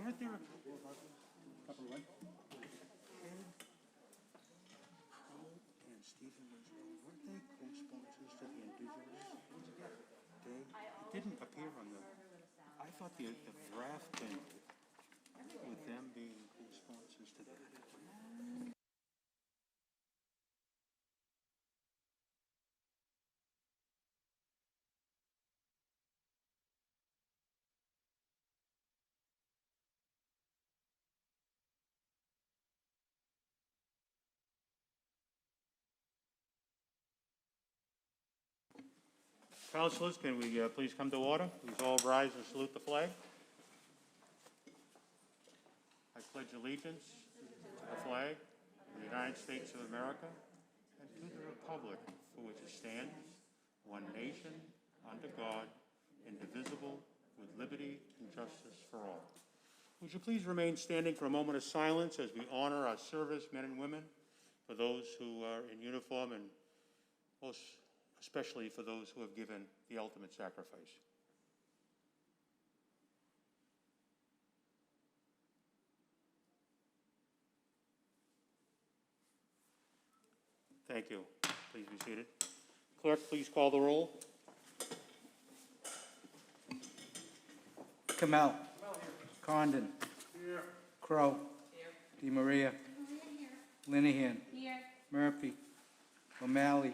Weren't there a couple of and Stephen Winslow, weren't they co-sponsors to the indigenous? It didn't appear on the, I thought the draft thing with them being co-sponsors to that. Councilors, can we please come to order? Please all rise and salute the flag. I pledge allegiance to the flag of the United States of America and to the republic for which it stands, one nation, under God, indivisible, with liberty and justice for all. Would you please remain standing for a moment of silence as we honor our servicemen and women, for those who are in uniform and most especially for those who have given the ultimate sacrifice. Thank you. Please be seated. Clerk, please call the roll. Kamel. Condon. Here. Crow. Here. DeMaria. Here. Linehan. Here. Murphy. O'Malley.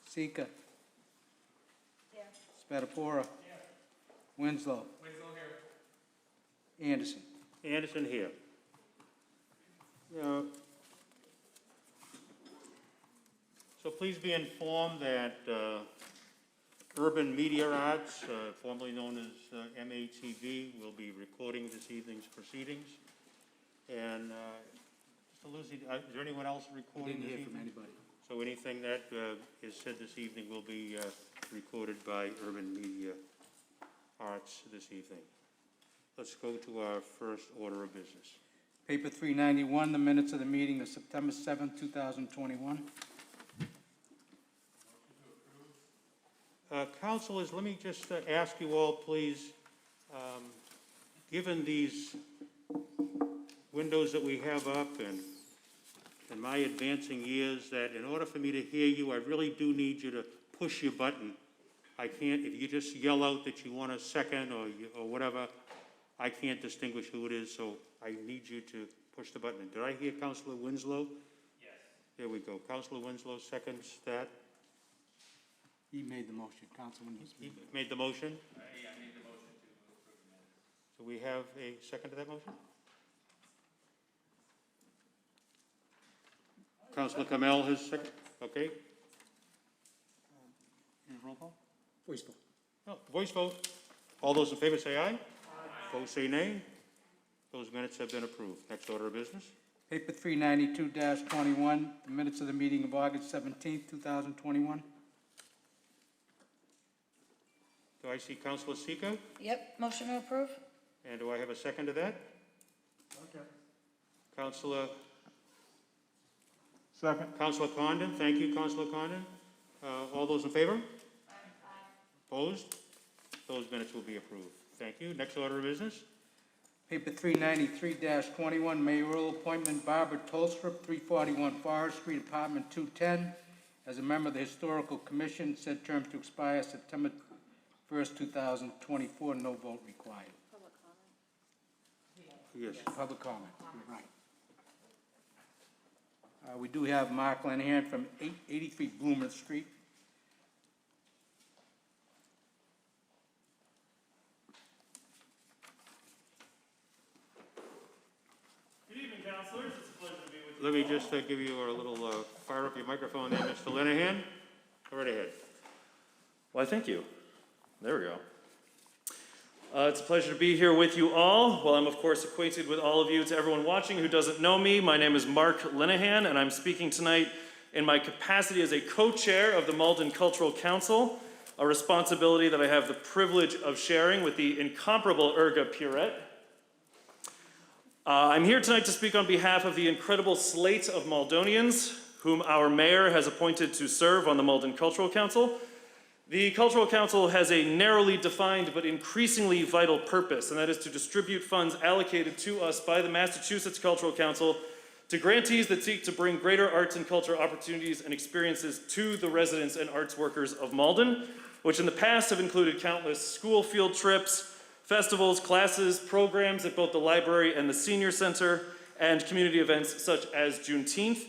Sika. Here. Spatafora. Winslow. Here. Anderson. Anderson here. So please be informed that Urban Media Arts, formerly known as MATV, will be recording this evening's proceedings. And Mr. Lucy, is there anyone else recording this evening? From anybody. So anything that is said this evening will be recorded by Urban Media Arts this evening. Let's go to our first order of business. Paper 391, the minutes of the meeting of September 7th, 2021. Councilors, let me just ask you all, please, given these windows that we have up and my advancing years, that in order for me to hear you, I really do need you to push your button. I can't, if you just yell out that you want a second or whatever, I can't distinguish who it is, so I need you to push the button. Did I hear Councilor Winslow? Yes. There we go. Councilor Winslow seconds that. He made the motion. Councilman. He made the motion. I made the motion to approve the minutes. So we have a second to that motion? Councilor Kamel has second. Okay. Roll call? Voice vote. No, voice vote. All those in favor say aye. Aye. Opposed say nay. Those minutes have been approved. Next order of business. Paper 392-21, the minutes of the meeting of August 17th, 2021. Do I see Councilor Sika? Yep, motion to approve? And do I have a second to that? Okay. Councilor Second. Councilor Condon. Thank you, Councilor Condon. All those in favor? Aye. Opposed? Those minutes will be approved. Thank you. Next order of business. Paper 393-21, Mayoral Appointment, Barbara Tolstrup, 341 Forest Street, Apartment 210. As a member of the Historical Commission, said term to expire September 1st, 2024. No vote required. Public comment? Yes. Public comment. You're right. We do have Mark Linehan from 883 Bloomer Street. Good evening, councilors. It's a pleasure to be with you. Let me just give you a little fire up your microphone there, Mr. Linehan. Go right ahead. Why, thank you. There we go. It's a pleasure to be here with you all. Well, I'm of course acquainted with all of you. To everyone watching who doesn't know me, my name is Mark Linehan, and I'm speaking tonight in my capacity as a co-chair of the Malden Cultural Council, a responsibility that I have the privilege of sharing with the incomparable Urga Purette. I'm here tonight to speak on behalf of the incredible slate of Maldonians whom our mayor has appointed to serve on the Malden Cultural Council. The Cultural Council has a narrowly defined but increasingly vital purpose, and that is to distribute funds allocated to us by the Massachusetts Cultural Council to grantees that seek to bring greater arts and culture opportunities and experiences to the residents and arts workers of Malden, which in the past have included countless school field trips, festivals, classes, programs at both the library and the senior center, and community events such as Juneteenth.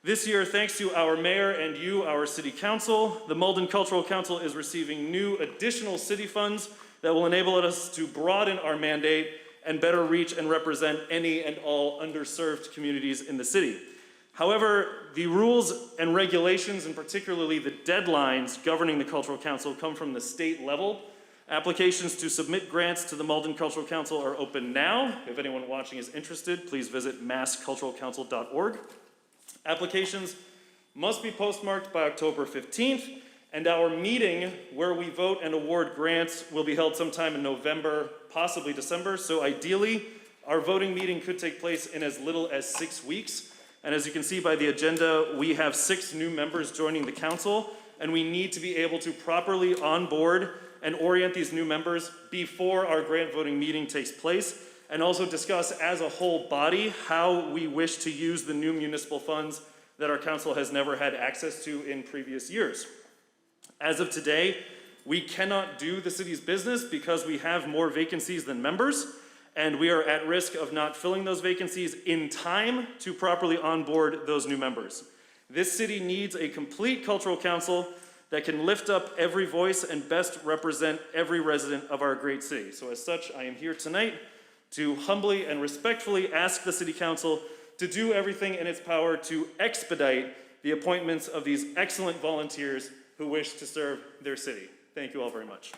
This year, thanks to our mayor and you, our city council, the Malden Cultural Council is receiving new additional city funds that will enable us to broaden our mandate and better reach and represent any and all underserved communities in the city. However, the rules and regulations, and particularly the deadlines governing the Cultural Council, come from the state level. Applications to submit grants to the Malden Cultural Council are open now. If anyone watching is interested, please visit massculturalcouncil.org. Applications must be postmarked by October 15th, and our meeting where we vote and award grants will be held sometime in November, possibly December. So ideally, our voting meeting could take place in as little as 6 weeks. And as you can see by the agenda, we have 6 new members joining the council, and we need to be able to properly onboard and orient these new members before our grant voting meeting takes place, and also discuss as a whole body how we wish to use the new municipal funds that our council has never had access to in previous years. As of today, we cannot do the city's business because we have more vacancies than members, and we are at risk of not filling those vacancies in time to properly onboard those new members. This city needs a complete cultural council that can lift up every voice and best represent every resident of our great city. So as such, I am here tonight to humbly and respectfully ask the City Council to do everything in its power to expedite the appointments of these excellent volunteers who wish to serve their city. Thank you all very much.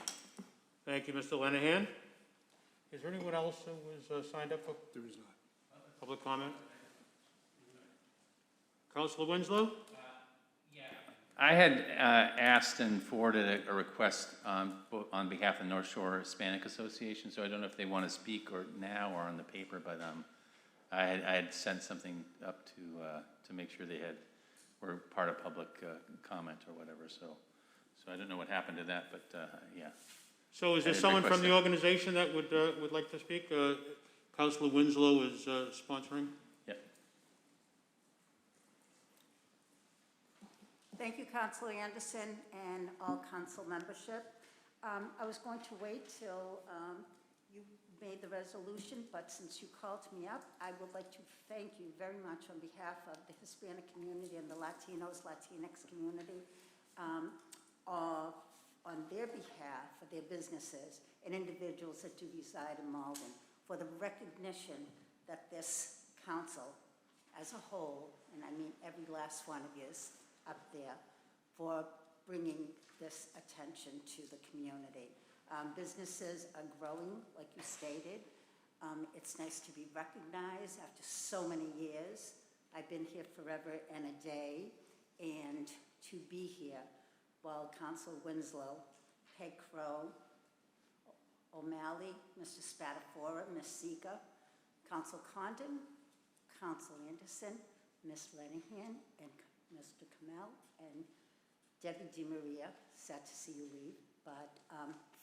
Thank you, Mr. Lenahan. Is there anyone else who was signed up for? There is not. Public comment? Councilor Winslow? I had asked and forwarded a request on behalf of the North Shore Hispanic Association, so I don't know if they want to speak or now or on the paper, but I had sent something up to make sure they were part of public comment or whatever, so I don't know what happened to that, but yeah. So is there someone from the organization that would like to speak? Councilor Winslow is sponsoring. Thank you, Councilor Anderson, and all council membership. I was going to wait till you made the resolution, but since you called me up, I would like to thank you very much on behalf of the Hispanic community and the Latinos, Latinx community, on their behalf, for their businesses and individuals that do reside in Malden, for the recognition that this council as a whole, and I mean every last one of you, up there, for bringing this attention to the community. Businesses are growing, like you stated. It's nice to be recognized after so many years. I've been here forever and a day, and to be here while Councilor Winslow, Peg Crow, O'Malley, Mr. Spatafora, Ms. Sika, Council Condon, Council Anderson, Ms. Lenahan, and Mr. Kamel, and Debbie DeMaria. Sad to see you leave, but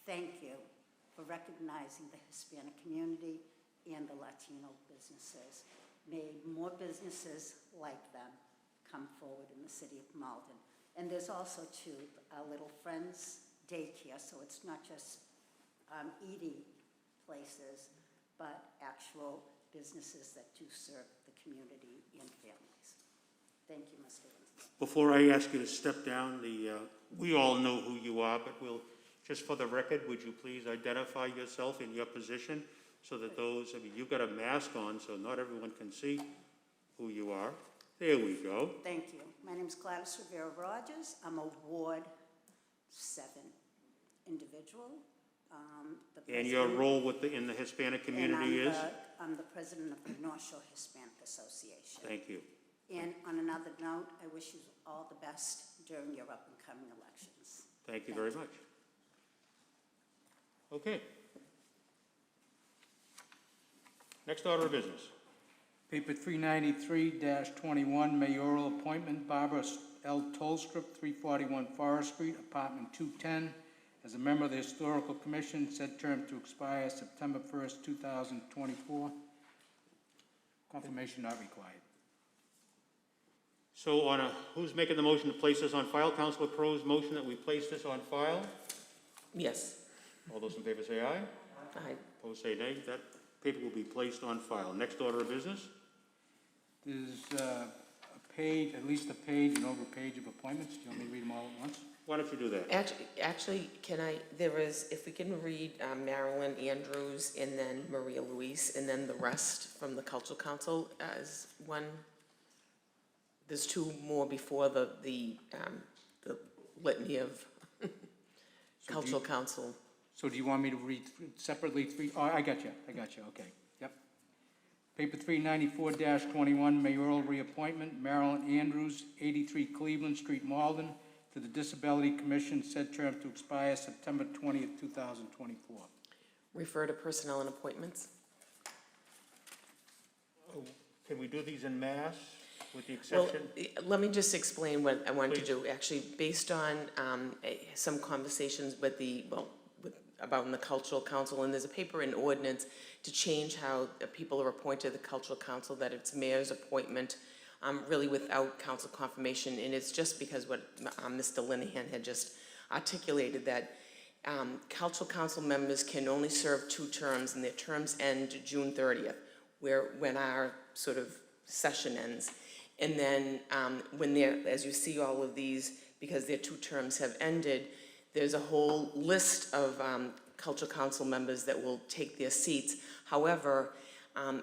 thank you for recognizing the Hispanic community and the Latino businesses. May more businesses like them come forward in the city of Malden. And there's also, too, our Little Friends daycare, so it's not just eating places, but actual businesses that do serve the community and families. Thank you, Mr. Winslow. Before I ask you to step down, we all know who you are, but just for the record, would you please identify yourself and your position so that you've got a mask on, so not everyone can see who you are. There we go. Thank you. My name is Gladys Rivera Rogers. I'm a Ward 7 individual. And your role in the Hispanic community is? I'm the president of the North Shore Hispanic Association. Thank you. And on another note, I wish you all the best during your up-and-coming elections. Thank you very much. Okay. Next order of business. Paper 393-21, Mayoral Appointment, Barbara L. Tolstrup, 341 Forest Street, Apartment 210, as a member of the Historical Commission, said term to expire September 1st, 2024. Confirmation not required. So who's making the motion to place this on file? Councilor Crow's motion that we place this on file. Yes. All those in favor say aye. Aye. Opposed say nay. That paper will be placed on file. Next order of business. There's a page, at least a page, and over a page of appointments. Do you want me to read them all at once? Why don't you do that? Actually, there is, if we can read Marilyn Andrews and then Maria Luis, and then the rest from the Cultural Council as one. There's two more before the litany of Cultural Council. So do you want me to read separately three? Oh, I got you, okay, yep. Paper 394-21, mayoral reappointment, Marilyn Andrews, 83 Cleveland Street, Malden, to the Disability Commission, said term to expire September 20th, 2024. Refer to personnel and appointments. Can we do these in mass with the Well, exception? let me just explain what I wanted to do. Actually, based on some conversations with about in the Cultural Council, and there's a paper in ordinance to change how people are appointed to the Cultural Council, that it's mayor's appointment, really without council confirmation, and it's just because what Mr. Linehan had just articulated, that Cultural Council members can only serve 2 terms, and their terms end June 30th, when our sort of session ends. And then when as you see all of these, because their 2 terms have ended, there's a whole list of Cultural Council members that will take their seats. However,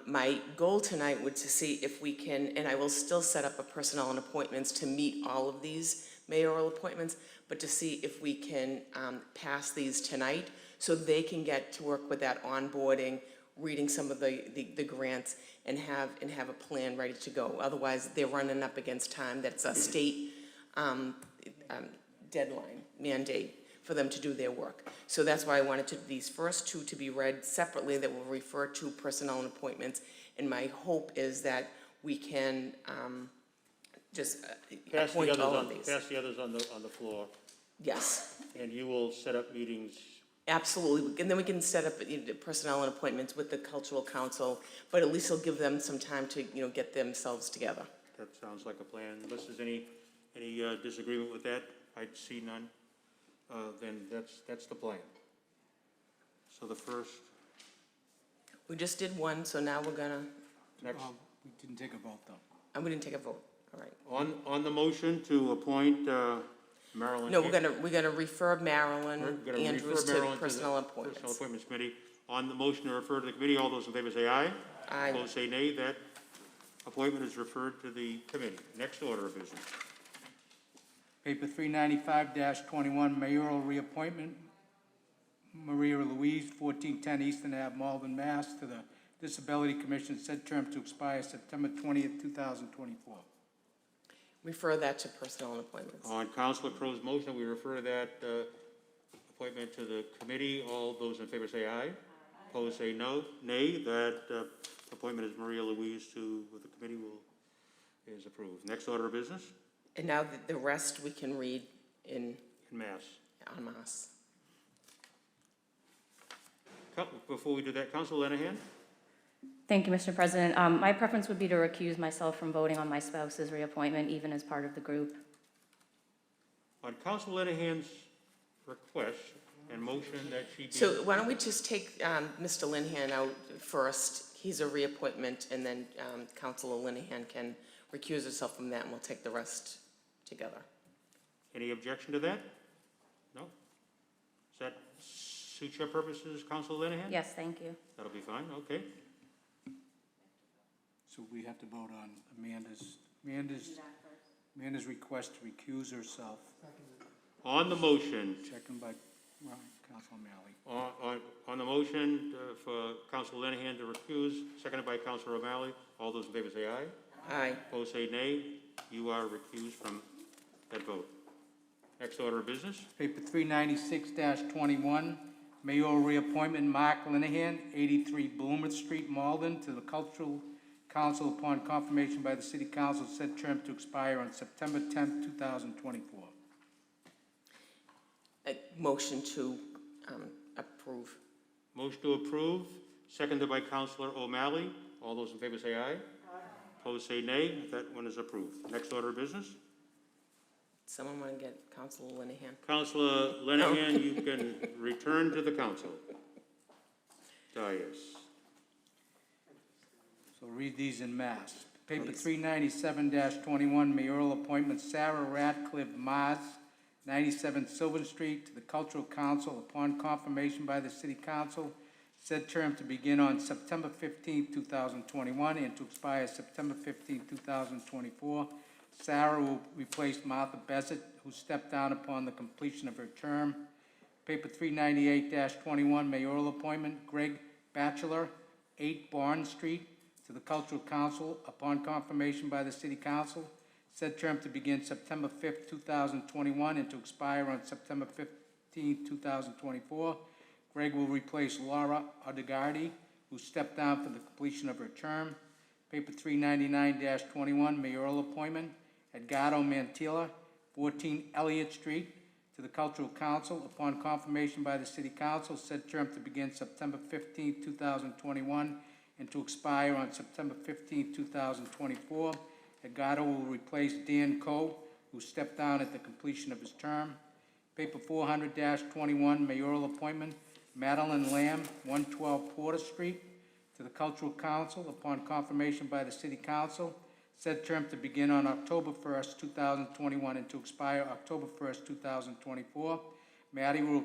my goal tonight was to see if we can, and I will still set up a personnel and appointments to meet all of these mayoral appointments, but to see if we can pass these tonight so they can get to work with that onboarding, reading some of the grants, and have a plan ready to go. Otherwise, they're running up against time. That's a state deadline, mandate for them to do their work. So that's why I wanted these first 2 to be read separately, that will refer to personnel and appointments. And my hope is that we can just appoint all of these. Pass the others on the floor, Yes, and you will set up meetings. absolutely. And then we can set up personnel and appointments with the Cultural Council, but at least it'll give them some time to get themselves together. That sounds like a plan. Unless there's any disagreement with that, I see none. Then that's the plan. So the first, We just did one, so now we're gonna, next, We didn't take a vote, though. and we didn't take a vote, all right. on the motion to appoint Marilyn. No, we're gonna refer Marilyn We're gonna Andrews refer to Marilyn personnel the Personnel appointments. Appointments Committee. On the motion to refer to the committee, all those in favor say aye. Aye. Opposed say nay. That appointment is referred to the committee. Next order of business. Paper 395-21, mayoral reappointment, Maria Louise, 1410 Eastern Ave, Malden, Mass., to the Disability Commission, said term to expire September 20th, 2024. Refer that to personnel and appointments. On Councilor Crow's motion, we refer that appointment to the committee. All those in favor say aye. Opposed say no, nay. That appointment is Maria Louise with the committee is approved. Next order of business, And now the rest we can read in in mass. en masse. Before we do that, Councilor Linehan? Thank you, Mr. President. My preference would be to recuse myself from voting on my spouse's reappointment, even as part of the group. On Councilor Linehan's request and motion that she be... So why don't we just take Mr. Linehan out first? He's a reappointment, and then Councilor Linehan can recuse herself from that, and we'll take the rest together. Any objection to that? No? Does that suit your purposes, Councilor Linehan? Yes, thank you. That'll be fine, okay. So we have to vote on Amanda's request to recuse herself, On the motion, second by Council O'Malley. on the motion for Councilor Linehan to recuse, seconded by Councilor O'Malley, all those in favor say aye. Aye. Opposed say nay. You are recused from that vote. Next order of business. Paper 396-21, mayoral reappointment, Mark Linehan, 83 Bloomers Street, Malden, to the Cultural council upon confirmation by the city council, said term to expire on September 10th, 2024. A motion to approve. Motion to approve, seconded by Councilor O'Malley. All those in favor say aye. Opposed say nay. That one is approved. Next order of business. Someone want to get Councilor Linehan? Councilor Lenahan, you can return to the council. Dais. So read these in mass. Paper 397-21, mayoral appointment, Sarah Radcliffe Mars, 97 Sylvan Street, to the Cultural Council upon confirmation by the City Council. Said term to begin on September 15, 2021, and to expire September 15, 2024. Sarah will replace Martha Bezzett, who stepped down upon the completion of her term. Paper 398-21, mayoral appointment, Greg Batchelor, 8 Barnes Street, to the Cultural Council upon confirmation by the City Council. Said term to begin September 5th, 2021, and to expire on September 15th, 2024. Greg will replace Laura Odegardi, who stepped down for the completion of her term. Paper 399-21, mayoral appointment, Edgardo Mantilla, 14 Elliott Street, to the Cultural Council upon confirmation by the City Council. Said term to begin September 15th, 2021, and to expire on September 15th, 2024. Edgardo will replace Dan Coe, who stepped down at the completion of his term. Paper 400-21, mayoral appointment, Madeline Lamb, 112 Porter Street, to the Cultural Council upon confirmation by the City Council. Said term to begin on October 1st, 2021, and to expire October 1st, 2024. Maddie will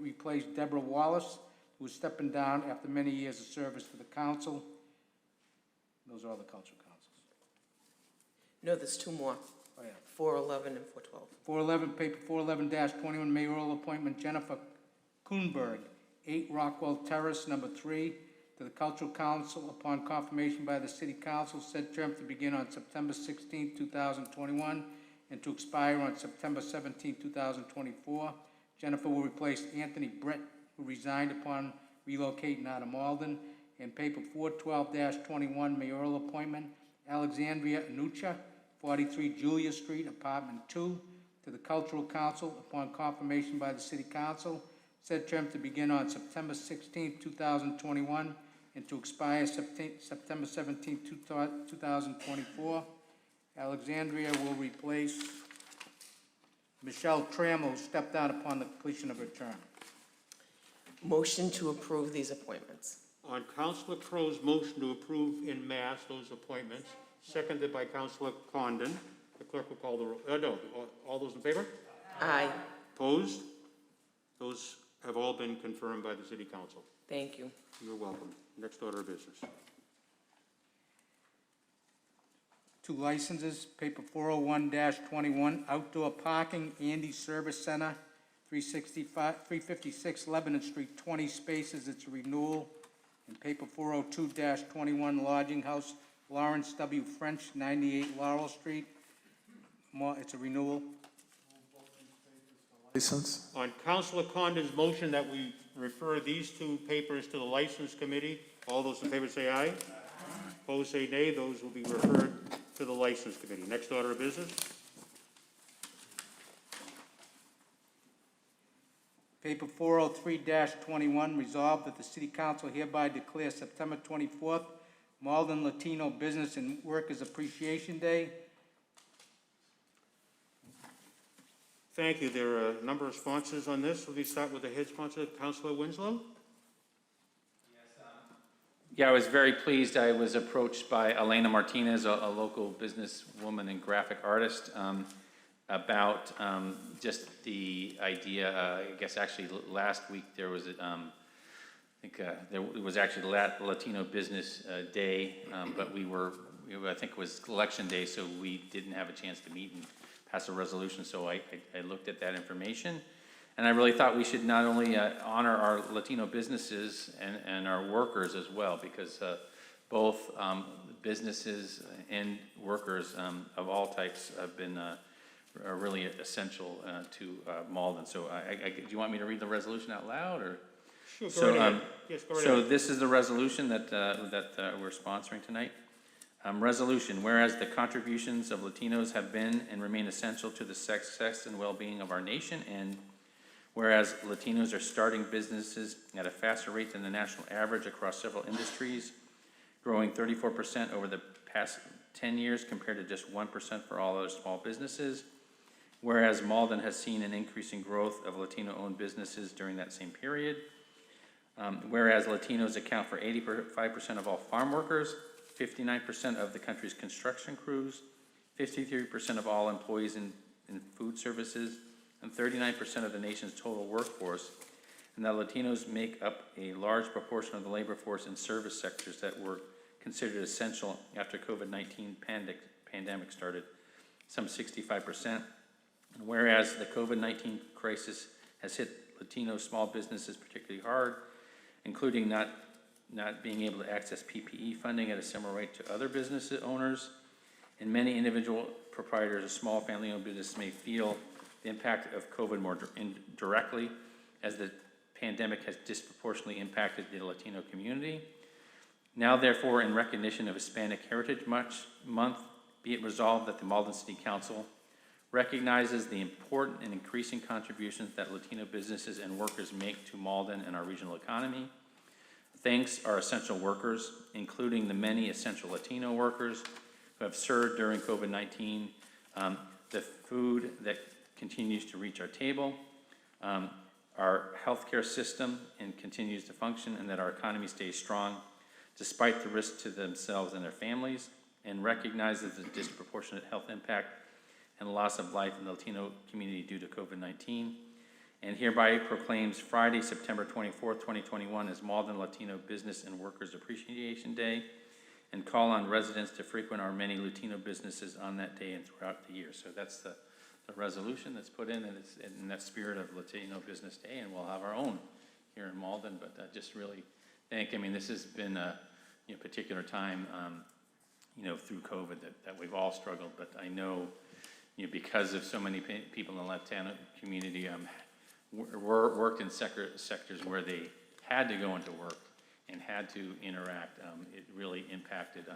replace Deborah Wallace, who is stepping down after many years of service to the council. Those are all the cultural councils. No, there's two more. Oh, yeah. 411 and 412. 411, paper 411-21, mayoral appointment, Jennifer Kuhnberg, 8 Rockwell Terrace, number 3, to the Cultural Council upon confirmation by the City Council. Said term to begin on September 16, 2021, and to expire on September 17, 2024. Jennifer will replace Anthony Brett, who resigned upon relocating out of Malden. And paper 412-21, mayoral appointment, Alexandria Anucha, 43 Julia Street, apartment 2, to the Cultural Council upon confirmation by the City Council. Said term to begin on September 16, 2021, and to expire September 17, 2024. Alexandria will replace Michelle Trammell, who stepped down upon the completion of her term. Motion to approve these appointments. On Councilor Crow's motion to approve in mass those appointments, seconded by Councilor Condon, the clerk will call the roll. All those in favor? Aye. Opposed? Those have all been confirmed by the City Council. Thank you. You're welcome. Next order of business. 2 licenses, paper 401-21, outdoor parking, Andy Service Center, 356 Lebanon Street, 20 spaces, it's a renewal. And paper 402-21, lodging house, Lawrence W. French, 98 Laurel Street, it's a renewal. License. On Councilor Condon's motion that we refer these 2 papers to the License Committee, all those in favor say aye. Opposed say nay. Those will be referred to the License Committee. Next order of business. Paper 403-21, resolved that the City Council hereby declares September 24th Malden Latino Business and Workers Appreciation Day. Thank you. There are a number of sponsors on this. Will we start with the head sponsor, Councilor Winslow? Yeah, I was very pleased. I was approached by Elena Martinez, a local businesswoman and graphic artist, about just the idea. I guess actually last week there was, it was actually Latino Business Day, but I think it was Election Day, so we didn't have a chance to meet and pass a resolution. So I looked at that information, and I really thought we should not only honor our Latino businesses and our workers as well, because both businesses and workers of all types have been are really essential to Malden. So do you want me to read the resolution out loud, or? Sure, go right ahead. Yes, go right ahead. So this is the resolution that we're sponsoring tonight. Resolution, whereas the contributions of Latinos have been and remain essential to the success and well-being of our nation, and whereas Latinos are starting businesses at a faster rate than the national average across several industries, growing 34% over the past 10 years compared to just 1% for all other small businesses, whereas Malden has seen an increasing growth of Latino-owned businesses during that same period, whereas Latinos account for 85% of all farm workers, 59% of the country's construction crews, 53% of all employees in food services, and 39% of the nation's total workforce, and that Latinos make up a large proportion of the labor force in service sectors that were considered essential after COVID-19 pandemic started, some 65%. And whereas the COVID-19 crisis has hit Latino small businesses particularly hard, including not being able to access PPE funding at a similar rate to other business owners, and many individual proprietors of small family-owned businesses may feel the impact of COVID more directly, as the pandemic has disproportionately impacted the Latino community. Now, therefore, in recognition of Hispanic Heritage Month, be it resolved that the Malden City Council recognizes the important and increasing contributions that Latino businesses and workers make to Malden and our regional economy. Thanks our essential workers, including the many essential Latino workers who have served during COVID-19, the food that continues to reach our table, our healthcare system and continues to function, and that our economy stays strong despite the risk to themselves and their families, and recognizes the disproportionate health impact and loss of life in the Latino community due to COVID-19. And hereby proclaims Friday, September 24th, 2021 as Malden Latino Business and Workers Appreciation Day, and call on residents to frequent our many Latino businesses on that day and throughout the year. So that's the resolution that's put in, and it's in that spirit of Latino Business Day, and we'll have our own here in Malden. But just really I mean, this has been a particular time, through COVID that we've all struggled, but I know, because of so many people in the Latino community, worked in sectors where they had to go into work and had to interact. It really impacted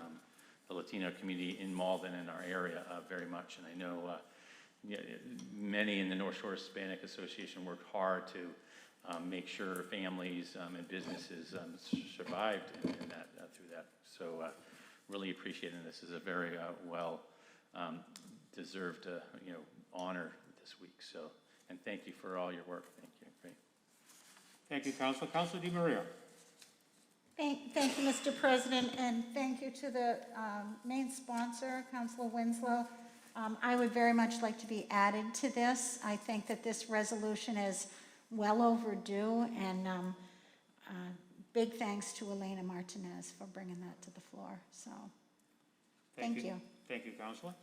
the Latino community in Malden and our area very much. And I know many in the North Shore Hispanic Association worked hard to make sure families and businesses survived in that through that. So really appreciate it. This is a very well deserved honor this week. So. And thank you for all your work. Thank you. Great. Thank you, Councilor. Councilor DiMaria. Thank you, Mr. President, and thank you to the main sponsor, Councilor Winslow. I would very much like to be added to this. I think that this resolution is well overdue, and big thanks to Elena Martinez for bringing that to the floor. So, thank you. Thank you, Councilor.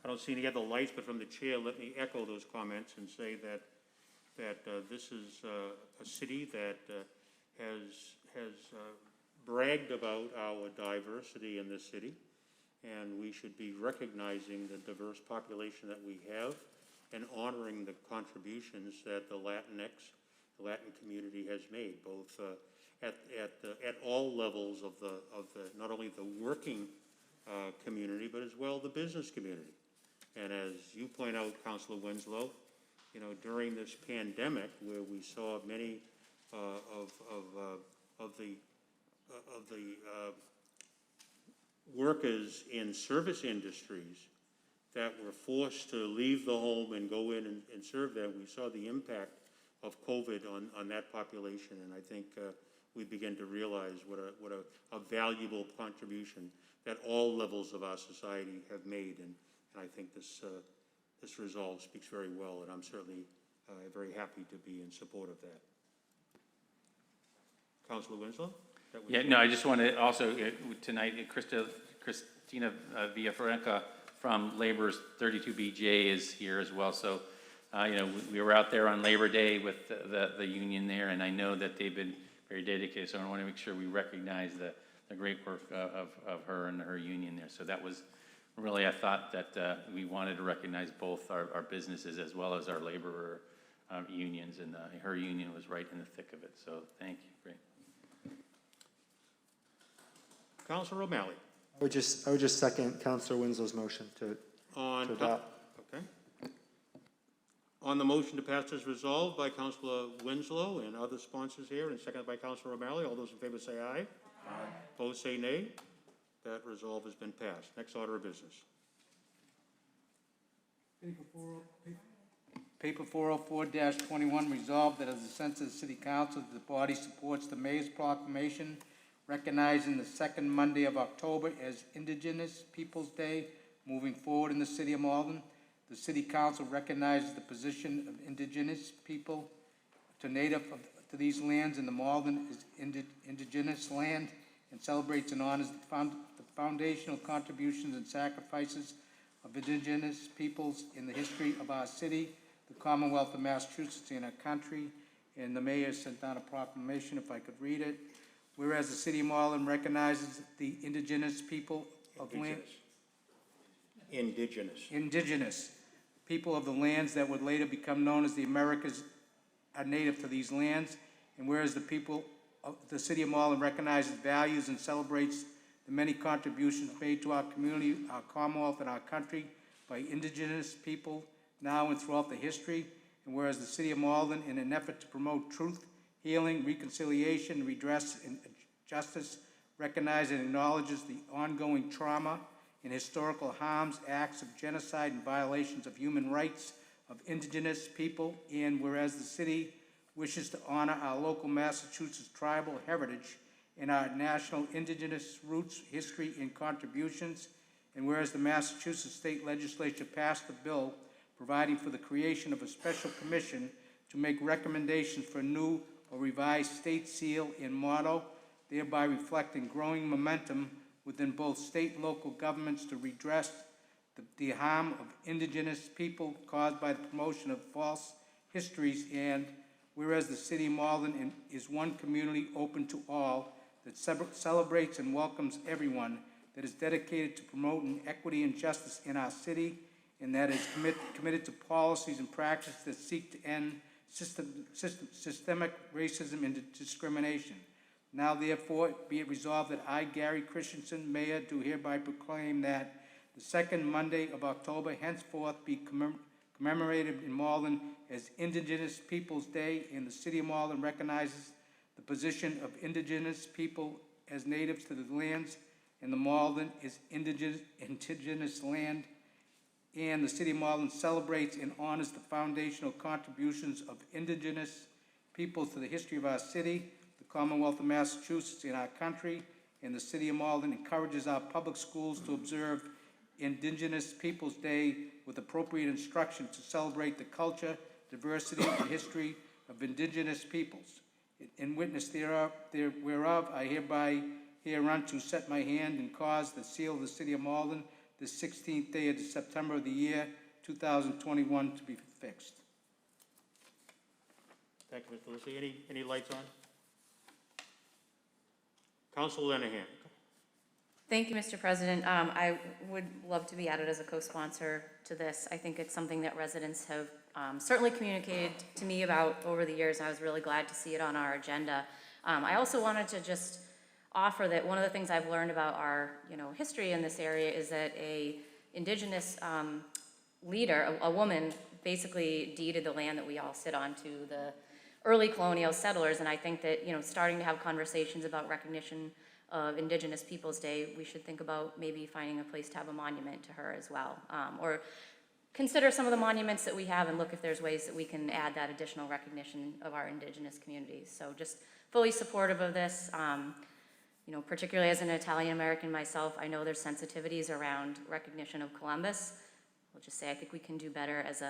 I don't see any other lights, but from the chair, let me echo those comments and say that this is a city that has bragged about our diversity in this city, and we should be recognizing the diverse population that we have and honoring the contributions that the Latin community has made, both at all levels of the not only the working community, but as well the business community. And as you point out, Councilor Winslow, during this pandemic, where we saw many of the workers in service industries that were forced to leave the home and go in and serve them, we saw the impact of COVID on that population, and I think we begin to realize what a valuable contribution that all levels of our society have made. And I think this resolve speaks very well, and I'm certainly very happy to be in support of that. Councilor Winslow? I just want to also, tonight, Christina Villafranca from Labor's 32BJ is here as well. So, we were out there on Labor Day with the union there, and I know that they've been very dedicated, so I want to make sure we recognize the great work of her and her union there. So that was really, I thought that we wanted to recognize both our businesses as well as our laborer unions, and her union was right in the thick of it. So thank you. Great. Councilor O'Malley. I would just second Councilor Winslow's motion to adopt. Okay. On the motion to pass as resolved by Councilor Winslow and other sponsors here, and seconded by Councilor O'Malley, all those in favor say aye. Aye. Opposed say nay. That resolve has been passed. Next order of business. Paper 404-21, resolved that as a sense of the City Council, the body supports the Mayor's proclamation recognizing the second Monday of October as Indigenous Peoples' Day moving forward in the City of Malden. The City Council recognizes the position of Indigenous people to to these lands in the Malden as indigenous land, and celebrates and honors the foundational contributions and sacrifices of Indigenous peoples in the history of our city, the Commonwealth of Massachusetts, and our country. And the mayor sent down a proclamation, if I could read it. Whereas the City of Malden recognizes the Indigenous people of land. Indigenous people of the lands that would later become known as the Americas are native to these lands. And whereas the people of the City of Malden recognizes, values, and celebrates the many contributions made to our community, our Commonwealth, and our country by Indigenous people now and throughout the history. And whereas the City of Malden, in an effort to promote truth, healing, reconciliation, redress, and justice, recognizes and acknowledges the ongoing trauma and historical harms, acts of genocide, and violations of human rights of Indigenous people. And whereas the city wishes to honor our local Massachusetts tribal heritage and our national Indigenous roots, history, and contributions. And whereas the Massachusetts State Legislature passed a bill providing for the creation of a special commission to make recommendations for a new or revised state seal and motto, thereby reflecting growing momentum within both state and local governments to redress the harm of Indigenous people caused by the promotion of false histories. And whereas the City of Malden is one community open to all, that celebrates and welcomes everyone, that is dedicated to promoting equity and justice in our city, and that is committed to policies and practices that seek to end systemic racism and discrimination. Now, therefore, be it resolved that I, Gary Christensen, Mayor, do hereby proclaim that the second Monday of October henceforth be commemorated in Malden as Indigenous Peoples' Day, and the City of Malden recognizes the position of Indigenous people as natives to the lands, and the Malden is indigenous land. And the City of Malden celebrates and honors the foundational contributions of Indigenous peoples to the history of our city, the Commonwealth of Massachusetts, and our country. And the City of Malden encourages our public schools to observe Indigenous Peoples' Day with appropriate instruction to celebrate the culture, diversity, and history of Indigenous peoples. In witness whereof, I hereby hereunto set my hand and cause the seal of the City of Malden the 16th day of September of the year 2021 to be fixed. Thank you, Mr. Lucy. Any lights on? Councilor Linehan. Thank you, Mr. President. I would love to be added as a co-sponsor to this. I think it's something that residents have certainly communicated to me about over the years, and I was really glad to see it on our agenda. I also wanted to just offer that one of the things I've learned about our history in this area is that a Indigenous leader, a woman, basically deeded the land that we all sit on to the early colonial settlers, and I think that starting to have conversations about recognition of Indigenous Peoples' Day, we should think about maybe finding a place to have a monument to her as well, or consider some of the monuments that we have and look if there's ways that we can add that additional recognition of our Indigenous communities. So just fully supportive of this. Particularly as an Italian American myself, I know there's sensitivities around recognition of Columbus. I'll just say I think we can do better as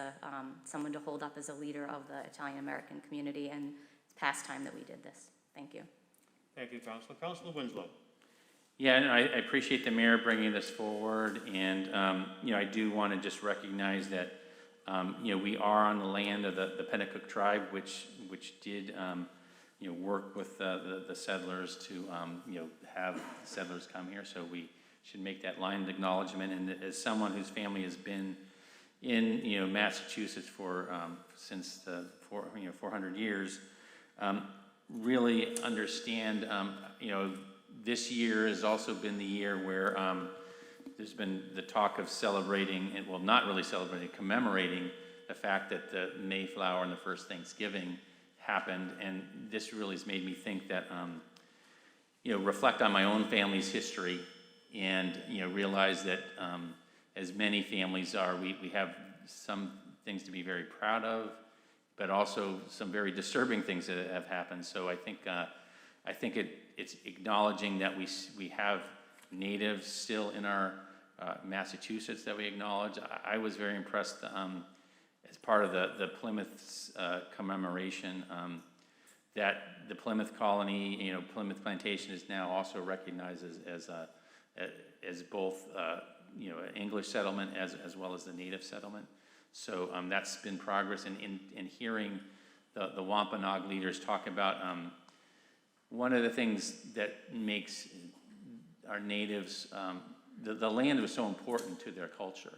someone to hold up as a leader of the Italian American community, and it's past time that we did this. Thank you. Thank you, Councilor. Councilor Winslow. Yeah, and I appreciate the mayor bringing this forward, and I do want to just recognize that we are on the land of the Pennacook tribe, which did work with the settlers to have settlers come here. So we should make that line of acknowledgement. And as someone whose family has been in Massachusetts for since the 400 years, really understand this year has also been the year where there's been the talk of celebrating, and well, not really celebrating, commemorating the fact that the Mayflower and the first Thanksgiving happened, and this really has made me think that, reflect on my own family's history, and realize that as many families are, we have some things to be very proud of, but also some very disturbing things that have happened. So I think it's acknowledging that we have natives still in our Massachusetts that we acknowledge. I was very impressed as part of the Plymouth commemoration that the Plymouth colony, Plymouth Plantation is now also recognized as both an English settlement as well as the native settlement. So that's been progress, and in hearing the Wampanoag leaders talk about one of the things that makes our natives, the land was so important to their culture,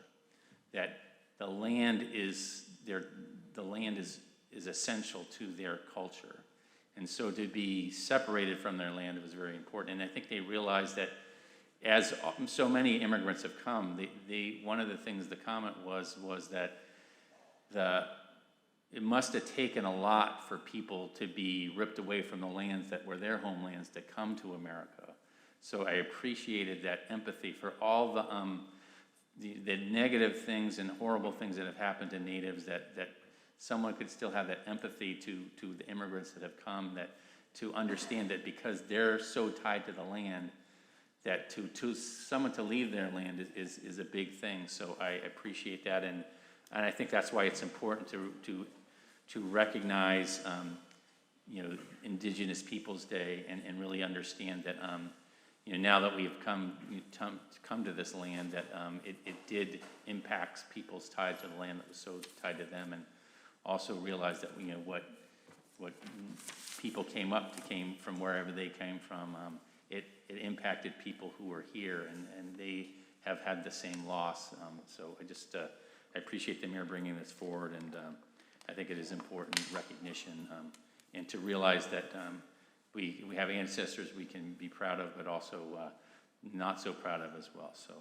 that the land is essential to their culture. And so to be separated from their land was very important. And I think they realized that as so many immigrants have come, one of the things the comment was that it must have taken a lot for people to be ripped away from the lands that were their homelands to come to America. So I appreciated that empathy for all the negative things and horrible things that have happened to natives, that someone could still have that empathy to the immigrants that have come, that to understand that because they're so tied to the land, that to someone to leave their land is a big thing. So I appreciate that, and I think that's why it's important to recognize Indigenous Peoples Day and really understand that now that we've come to this land, that it did impact people's tied to the land that was so tied to them, and also realize that what people came from wherever they came from. It impacted people who were here, and they have had the same loss. So I appreciate the mayor bringing this forward, and I think it is important recognition, and to realize that we have ancestors we can be proud of, but also not so proud of as well. So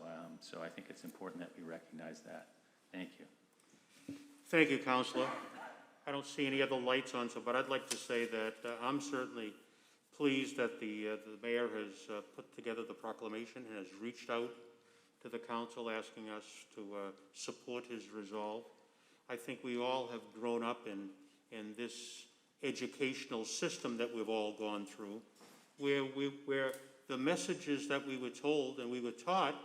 I think it's important that we recognize that. Thank you. Thank you, Councilor. I don't see any other lights on, but I'd like to say that I'm certainly pleased that the mayor has put together the proclamation and has reached out to the council asking us to support his resolve. I think we all have grown up in this educational system that we've all gone through, where the messages that we were told and we were taught,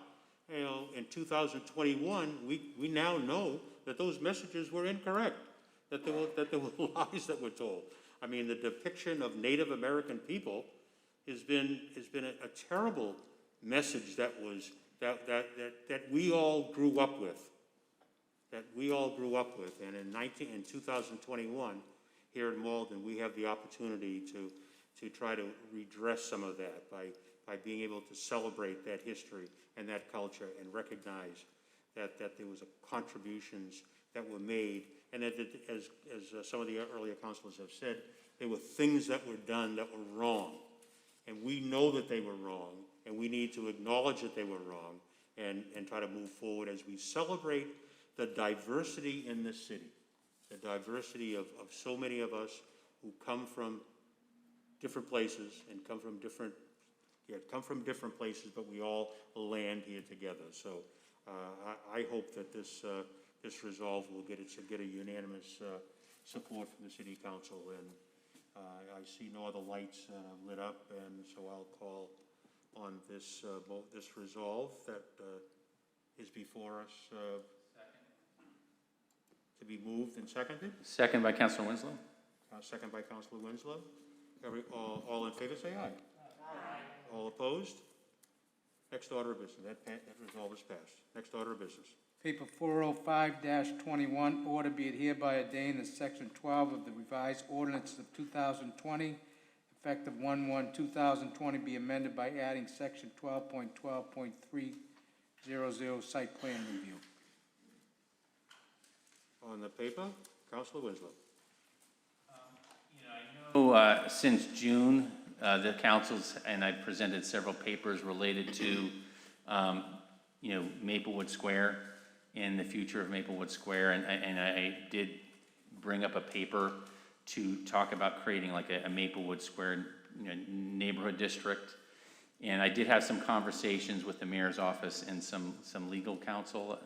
in 2021, we now know that those messages were incorrect, that there were lies that were told. I mean, the depiction of Native American people has been a terrible message that we all grew up with. And in 2021, here in Malden, we have the opportunity to try to redress some of that by being able to celebrate that history and that culture and recognize that there was contributions that were made, and that as some of the earlier councilors have said, there were things that were done that were wrong, and we know that they were wrong, and we need to acknowledge that they were wrong and try to move forward as we celebrate the diversity in this city, the diversity of so many of us who come from different places and come from different places, but we all land here together. So I hope that this resolve will get a unanimous support from the City Council, and I see no other lights lit up, and so I'll call on this resolve that is before us to be moved and seconded. Second by Councilor Winslow. Second by Councilor Winslow. All in favor, say aye. Aye. All opposed? Next order of business. That resolve is passed. Next order of business. Paper 405-21, order be it hereby ordained that Section 12 of the revised ordinances of 2020, effective 1/1/2020, be amended by adding Section 12.12.300 site plan review. On the paper, Councilor Winslow. Since June, the councils, and I presented several papers related to, Maplewood Square and the future of Maplewood Square, and I did bring up a paper to talk about creating like a Maplewood Square neighborhood district. And I did have some conversations with the mayor's office and some legal counsel,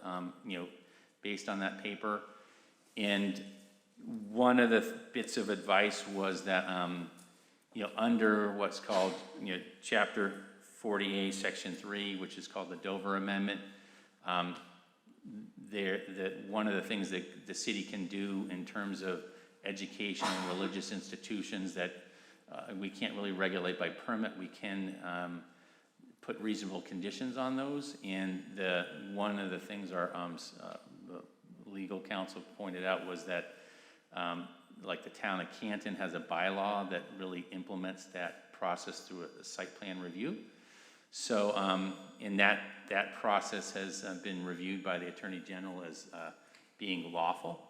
based on that paper. And one of the bits of advice was that, under what's called, Chapter 40A, Section 3, which is called the Dover Amendment, one of the things that the city can do in terms of education and religious institutions that we can't really regulate by permit, we can put reasonable conditions on those. And one of the things our the legal counsel pointed out was that like the town of Canton has a bylaw that really implements that process through a site plan review. So, and that process has been reviewed by the Attorney General as being lawful.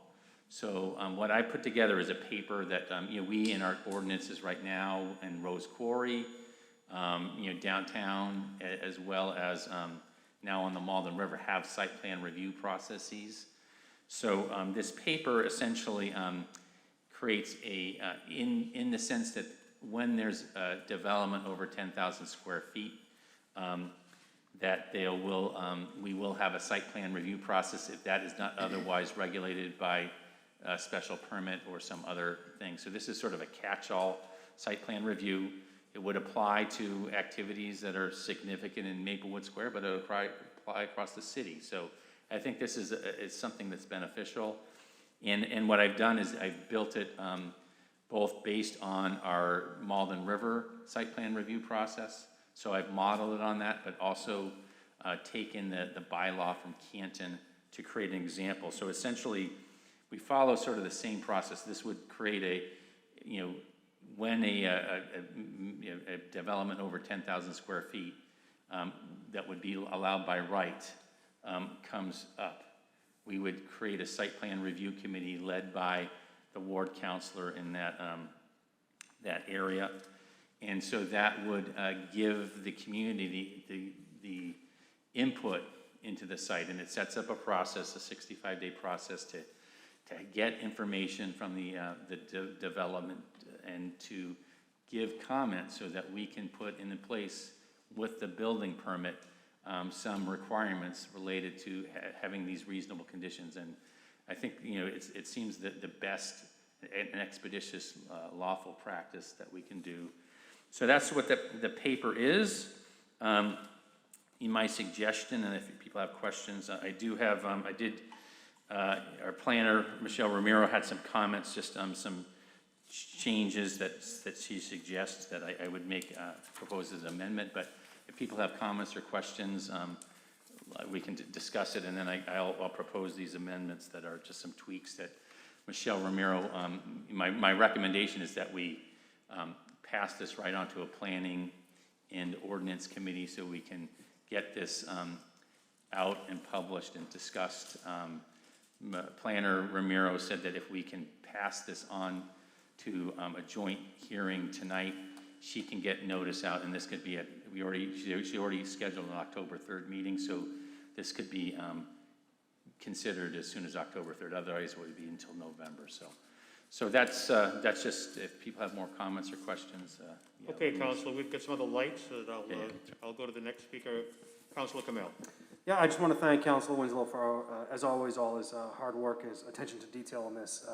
So what I put together is a paper that, we in our ordinances right now in Rose Quarry, downtown, as well as now on the Malden River, have site plan review processes. So this paper essentially creates in the sense that when there's a development over 10,000 square feet, that we will have a site plan review process if that is not otherwise regulated by a special permit or some other thing. So this is sort of a catch-all site plan review. It would apply to activities that are significant in Maplewood Square, but it would apply across the city. So I think this is something that's beneficial. And what I've done is I've built it both based on our Malden River site plan review process. So I've modeled it on that, but also taken the bylaw from Canton to create an example. So essentially, we follow sort of the same process. This would create when a development over 10,000 square feet that would be allowed by right comes up, we would create a site plan review committee led by the ward counselor in that area. And so that would give the community the input into the site, and it sets up a process, a 65-day process to get information from the development and to give comments so that we can put into place with the building permit some requirements related to having these reasonable conditions. And I think it seems that the best and expeditious lawful practice that we can do. So that's what the paper is. In my suggestion, and if people have questions, I do have, our planner, Michelle Romero, had some comments, just some changes that she suggests that I would propose as an amendment. But if people have comments or questions, we can discuss it, and then I'll propose these amendments that are just some tweaks that Michelle Romero, my recommendation is that we pass this right on to a planning and ordinance committee so we can get this out and published and discussed. Planner Romero said that if we can pass this on to a joint hearing tonight, she can get notice out, and this could be she already scheduled an October 3rd meeting, so this could be considered as soon as October 3rd. Otherwise, it would be until November. So that's just, if people have more comments or questions. Yeah. Okay, Councilor, we've got some other lights that I'll go to the next speaker, Councilor Kamel. Yeah, I just want to thank Councilor Winslow for, as always, all his hard work and his attention to detail on this.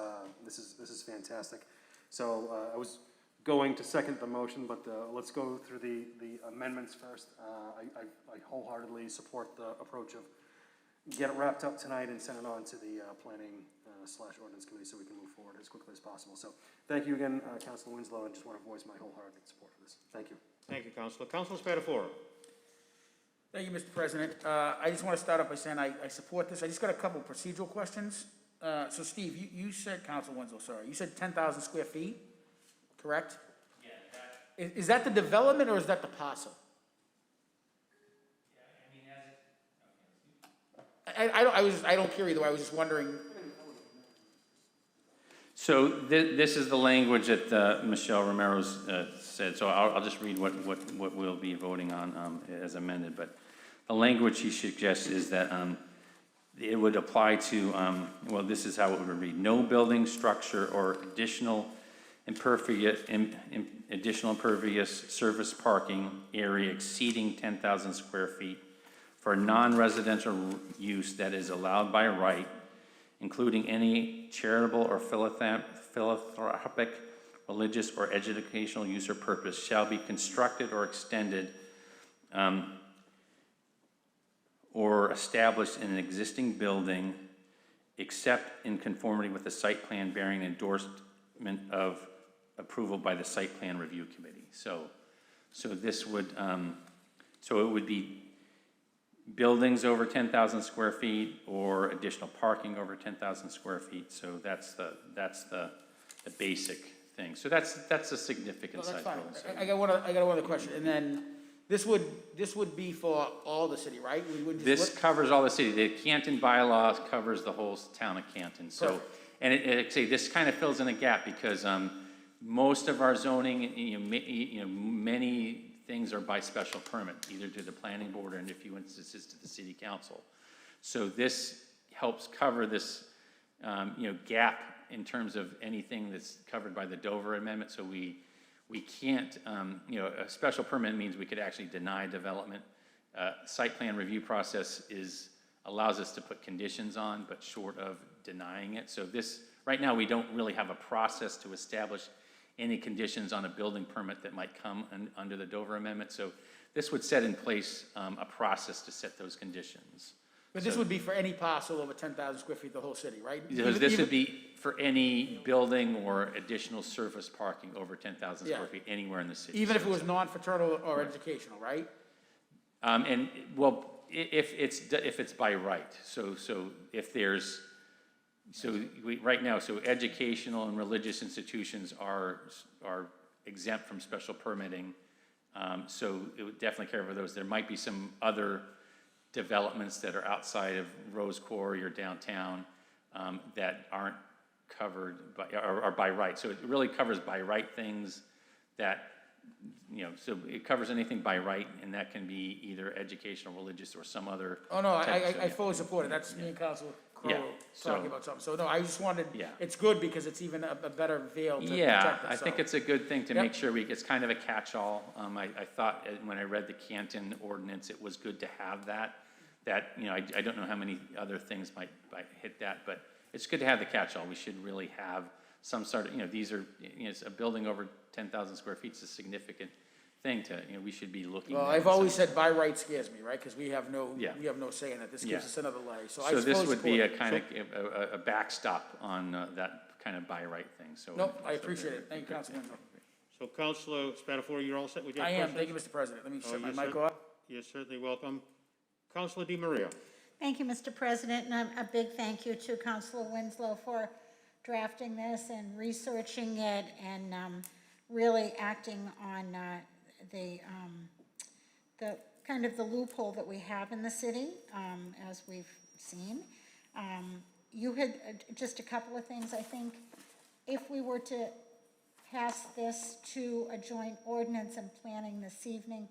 This is fantastic. So I was going to second the motion, but let's go through the amendments first. I wholeheartedly support the approach of get it wrapped up tonight and send it on to the planning / ordinance committee so we can move forward as quickly as possible. So thank you again, Councilor Winslow, and just want to voice my wholehearted support for this. Thank you. Thank you, Councilor. Councilor Spatafora. Thank you, Mr. President. I just want to start off by saying I support this. I just got a couple procedural questions. So Steve, you said, Councilor Winslow, sorry, you said 10,000 square feet, correct? Yeah. Is that the development or is that the parcel? I don't care either way. I was just wondering. So this is the language that Michelle Romero's said, so I'll just read what we'll be voting on as amended, but the language he suggests is that it would apply to, well, this is how it would read: no building, structure, or additional impervious surface parking area exceeding 10,000 square feet for non-residential use that is allowed by right, including any charitable or philanthropic, religious, or educational use or purpose, shall be constructed or extended or established in an existing building, except in conformity with the site plan bearing endorsement of approval by the site plan review committee. So this would, so it would be buildings over 10,000 square feet or additional parking over 10,000 square feet. So that's the basic thing. So that's a significant size building. So I got one other question, and then this would be for all the city, right? We wouldn't just this covers all the city. The Canton bylaws covers the whole town of Canton. So, Perfect. and this kind of fills in a gap because most of our zoning, many things are by special permit, either to the planning board and, in a few instances, to the city council. So this helps cover this, gap in terms of anything that's covered by the Dover Amendment. So we can't, a special permit means we could actually deny development. Site plan review process allows us to put conditions on, but short of denying it. So this, right now, we don't really have a process to establish any conditions on a building permit that might come under the Dover Amendment. So this would set in place a process to set those conditions. But this would be for any parcel over 10,000 square feet, the whole city, right? Because this would be for any building or additional surface parking over 10,000 square feet anywhere in the city. Even if it was non-fraternal or educational, right? And well, if it's by right. So if there's, right now, so educational and religious institutions are exempt from special permitting. So it would definitely cover those. There might be some other developments that are outside of Rose Quarry or downtown that aren't covered by, or by right. So it really covers by right things that, so it covers anything by right, and that can be either educational, religious, or some other. Oh, no, type. I fully support it. That's me and Council Crowe talking about something. So, no, I just wanted, Yeah. it's good because it's even a better veil to protect Yeah, us. I think it's a good thing to make sure it's kind of a catch-all. I thought when I read the Canton ordinance, it was good to have that, I don't know how many other things might hit that, but it's good to have the catch-all. We should really have some sort of, these are, it's a building over 10,000 square feet is a significant thing to, we should be looking at. Well, I've always said by right scares me, right? Because we have no say in it. This gives Yeah. us another layer. So So this would be a support kind of a backstop on that kind of by right thing, so. Nope, I appreciate it. Thank you, Councilman. So Councilor Spatafora, you're all set with your I questions? am. Thank you, Mr. President. Let me set my yes, mic sir. off. You're certainly welcome. Councilor DiMaria. Thank you, Mr. President, and a big thank you to Councilor Winslow for drafting this and researching it and really acting on the kind of the loophole that we have in the city, as we've seen. You had just a couple of things. I think if we were to pass this to a joint ordinance and planning this evening,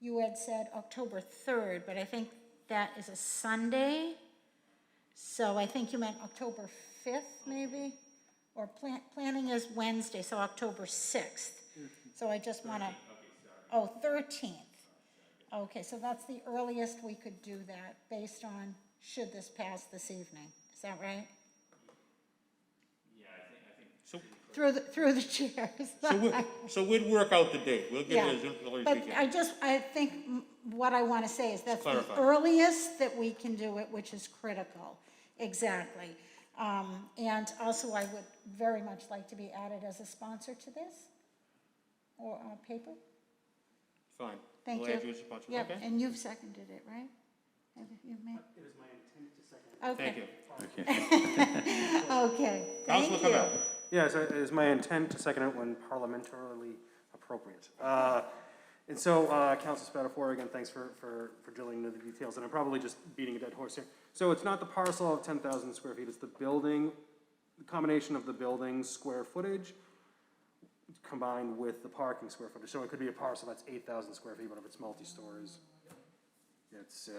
you had said October 3rd, but I think that is a Sunday. So I think you meant October 5th, maybe? Or planning is Wednesday, so October 6th. So I just want to, 13th. Okay, so that's the earliest we could do that, based on, should this pass this evening. Is that right? Yeah, I think. So, Through the chairs. so we'd work out the date. We'll get Yeah, it as early as but we can. I think what I want to say is that's the Clarify. earliest that we can do it, which is critical. Exactly. And also, I would very much like to be added as a sponsor to this, or on paper. Fine. Thank We'll you. add you as a sponsor. Yep, Okay? and you've seconded it, right? Have you made? It is my intent to second it. Okay. Thank you. Okay, thank Councilor you. Kamel. Yes, it is my intent to second it when parliamentarily appropriate. And so, Council Spatafora, again, thanks for drilling into the details, and I'm probably just beating a dead horse here. So it's not the parcel of 10,000 square feet, it's the building the combination of the building's square footage combined with the parking square footage. So it could be a parcel that's 8,000 square feet, but if it's multi-stories, it's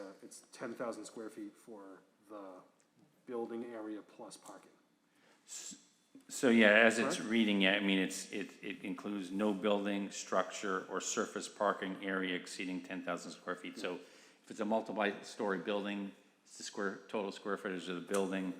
10,000 square feet for the building area plus parking. So yeah, as it's Correct? reading, yeah, I mean, it includes no building, structure, or surface parking area exceeding 10,000 square feet. So if it's a multi-story building, it's the total square footage of the building.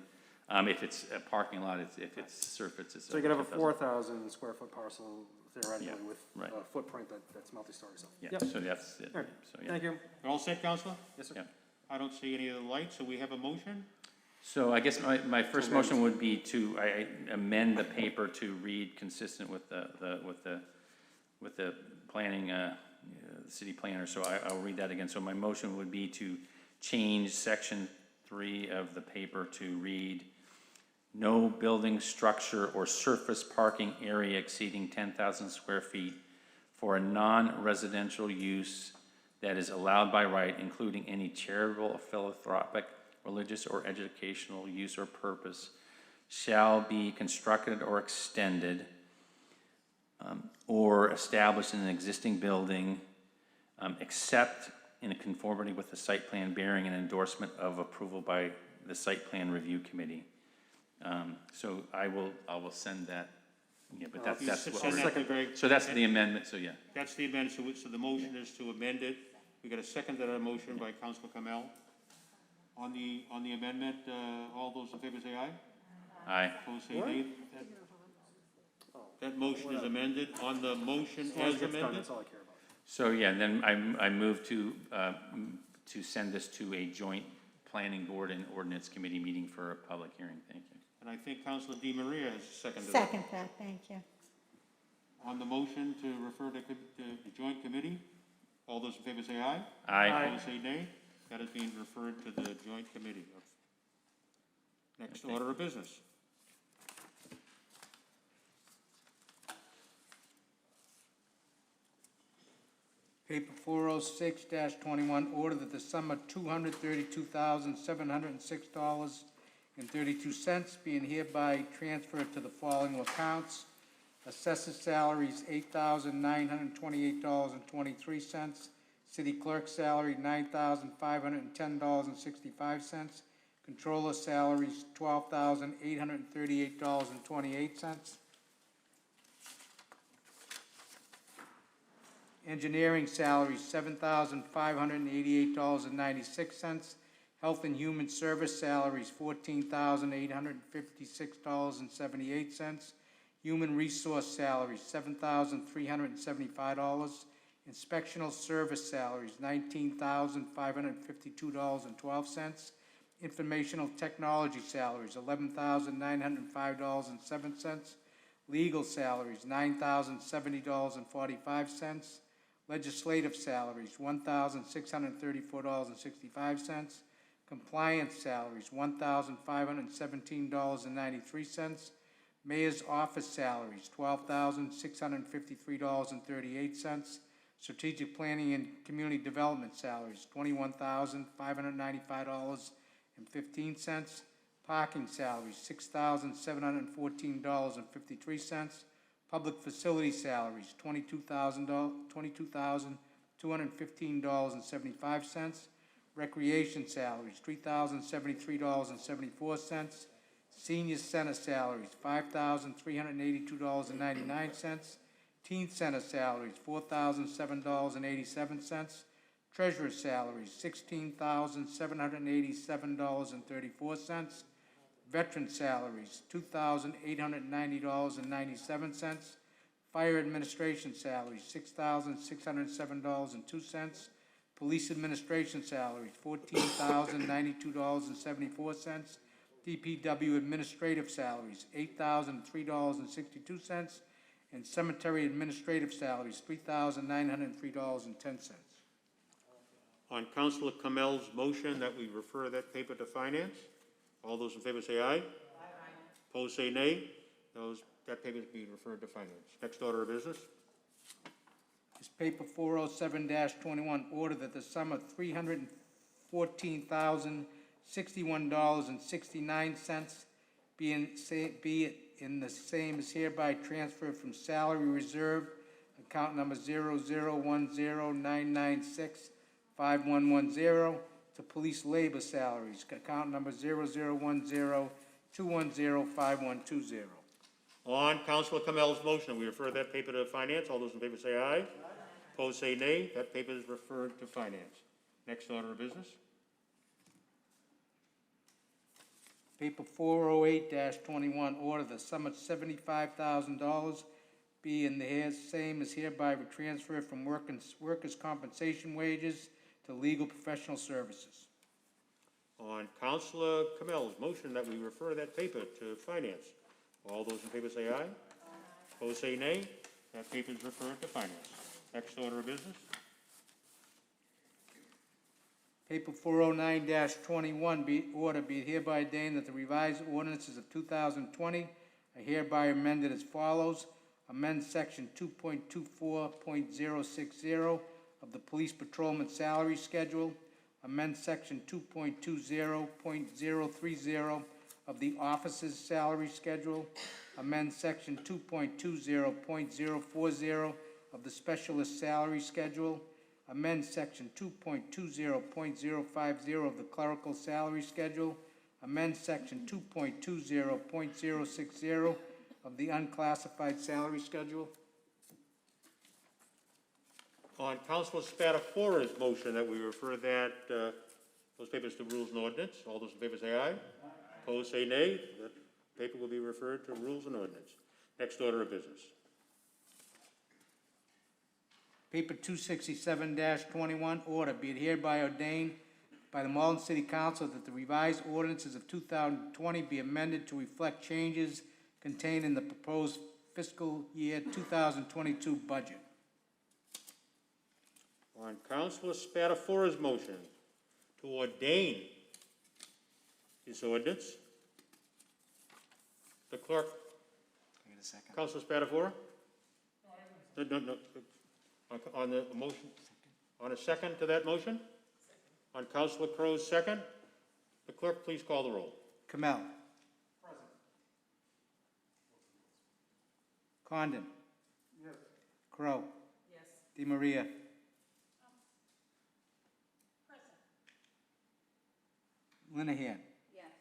If it's a parking lot, if it's surface, it's. So you could have a 10,000. 4,000 square foot parcel theoretically Yeah, with right. a footprint that's multi-story, so. Yeah, Yep. so that's it. All right. So, yeah. Thank you. All set, Counselor? Yes, sir. Yeah. I don't see any of the lights, so we have a motion. So I guess my first motion would be to I amend the paper to read consistent with the planning, city planner. So I'll read that again. So my motion would be to change section 3 of the paper to read, no building, structure, or surface parking area exceeding 10,000 square feet for a non-residential use that is allowed by right, including any charitable, philanthropic, religious, or educational use or purpose, shall be constructed or extended or established in an existing building, except in conformity with the site plan bearing an endorsement of approval by the site plan review committee. So I will send that. Yeah, but that's what Send we're. that to Greg. So that's the amendment. So yeah. That's the amendment, so the motion is to amend it. We got a second to that motion by Councilor Kamel. On the amendment, all those in favor say aye. Aye. Opposed say nay. That motion is amended. On the motion As long as as it gets done, amended, that's all I care about. So yeah, then I move to send this to a joint planning board and ordinance committee meeting for a public hearing. Thank you. and I think Councilor Di Maria has seconded that. Second that, thank you. On the motion to refer to the joint committee, all those in favor say aye. Aye. Opposed say nay. That is being referred to the joint committee. Next order of business. Paper 406-21, order that the sum of $232,706.32 being hereby transferred to the following accounts. Assessor salaries, $8,928.23. City clerk salary, $9,510.65. Controller salaries, $12,838.28. Engineering salaries, $7,588.96. Health and Human Service salaries, $14,856.78. Human Resource salaries, $7,375. Inspectional Service salaries, $19,552.12. Informational Technology salaries, $11,905.07. Legal salaries, $9,070.45. Legislative salaries, $1,634.65. Compliance salaries, $1,517.93. Mayor's office salaries, $12,653.38. Strategic Planning and Community Development salaries, $21,595.15. Parking salaries, $6,714.53. Public facility salaries, $22,215.75. Recreation salaries, $3,073.74. Senior center salaries, $5,382.99. Teen center salaries, $4,007.87. Treasurer salaries, $16,787.34. Veteran salaries, $2,890.97. Fire administration salaries, $6,607.02. Police administration salaries, $14,092.74. DPW administrative salaries, $8,003.62. And cemetery administrative salaries, $3,903.10. On Councilor Kamel's motion that we refer that paper to finance, all those in favor say aye. Aye. Opposed say nay. That paper is being referred to finance. Next order of business. Is paper 407-21, order that the sum of $314,061.69 be it in the same is hereby transferred from salary reserve, account number 001099651110, to police labor salaries, account number 0010210510. On Councilor Camel's motion, we refer that paper to finance. All those in favor say aye. Opposed say nay. That paper is referred to finance. Next order of business. Paper 408-21, order the sum of $75,000 be in the same is hereby transferred from workers' compensation wages to legal professional services. On Councilor Camel's motion that we refer that paper to finance. All those in favor say aye. Opposed say nay. That paper is referred to finance. Next order of business. Paper 409-21, be it hereby ordained that the revised ordinances of 2020 are hereby amended as follows. Amend section 2.24.060 of the police patrolman salary schedule. Amend section 2.20.030 of the officers' salary schedule. Amend section 2.20.040 of the specialist salary schedule. Amend section 2.20.050 of the clerical salary schedule. Amend section 2.20.060 of the unclassified salary schedule. On Councilor Spatafora's motion that we refer that, those papers to Rules and Ordinance. All those in favor say aye. Opposed say nay. That paper will be referred to Rules and Ordinance. Next order of business. Paper 267-21, order, be it hereby ordained by the Malden City Council that the revised ordinances of 2020 be amended to reflect changes contained in the proposed fiscal year 2022 budget. On Councilor Spatafora's motion to ordain this ordinance, the clerk. Can I get a second? Councilor Spatafora? No. On the motion, on a second to that motion? On Councilor Crow's second, the clerk please call the roll. Kamel. Present. Condon. Yes. Crow. Yes. DeMaria. Linehan. Yes.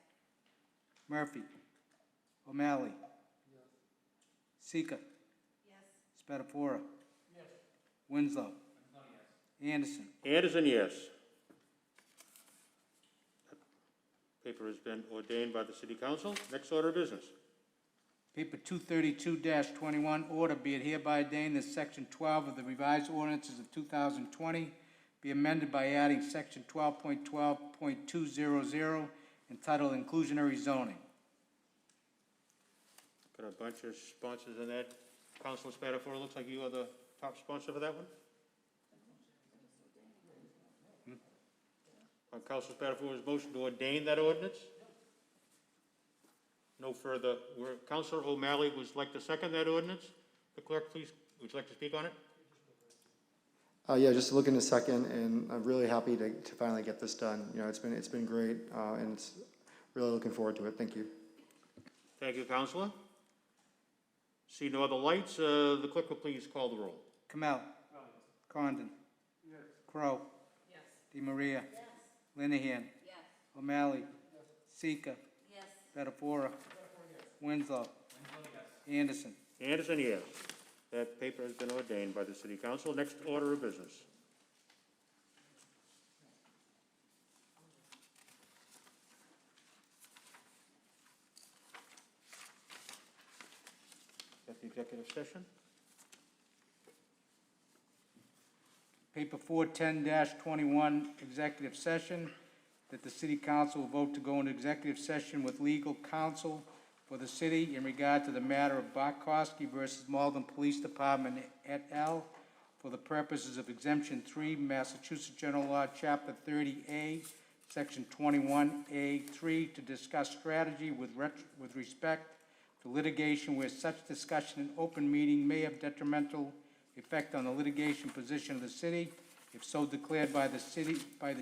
Murphy. O'Malley. Sika. Yes. Spatafora. Winslow. Anderson. Anderson, yes. Paper has been ordained by the City Council. Next order of business. Paper 232-21, order, be it hereby ordained that Section 12 of the revised ordinances of 2020 be amended by adding Section 12.12.200 entitled Inclusionary Zoning. Got a bunch of sponsors in that. Councilor Spatafora, looks like you are the top sponsor for that one? On Councilor Spatafora's motion to ordain that ordinance? No further. Councilor O'Malley would like to second that ordinance. The clerk, please, would you like to speak on it? Yeah, just looking to second, and I'm really happy to finally get this done. You know, it's been great, and it's really looking forward to it. Thank you. Thank you, Councilor. See no other lights. The clerk will please call the roll. Kamel. Condon. Yes. Crow. Yes. DeMaria. Yes. Linehan. Yes. O'Malley. Sika. Yes. Spatafora. Winslow. Anderson. Anderson, yes. That paper has been ordained by the City Council. Next order of business. At the executive session. Paper 410-21, executive session, that the City Council will vote to go into executive session with legal counsel for the city in regard to the matter of Barkosky versus Malden Police Department et al. For the purposes of Exemption 3, Massachusetts General Law, Chapter 30A, Section 21A3, to discuss strategy with respect to litigation where such discussion in open meeting may have detrimental effect on the litigation position of the city, if so declared by the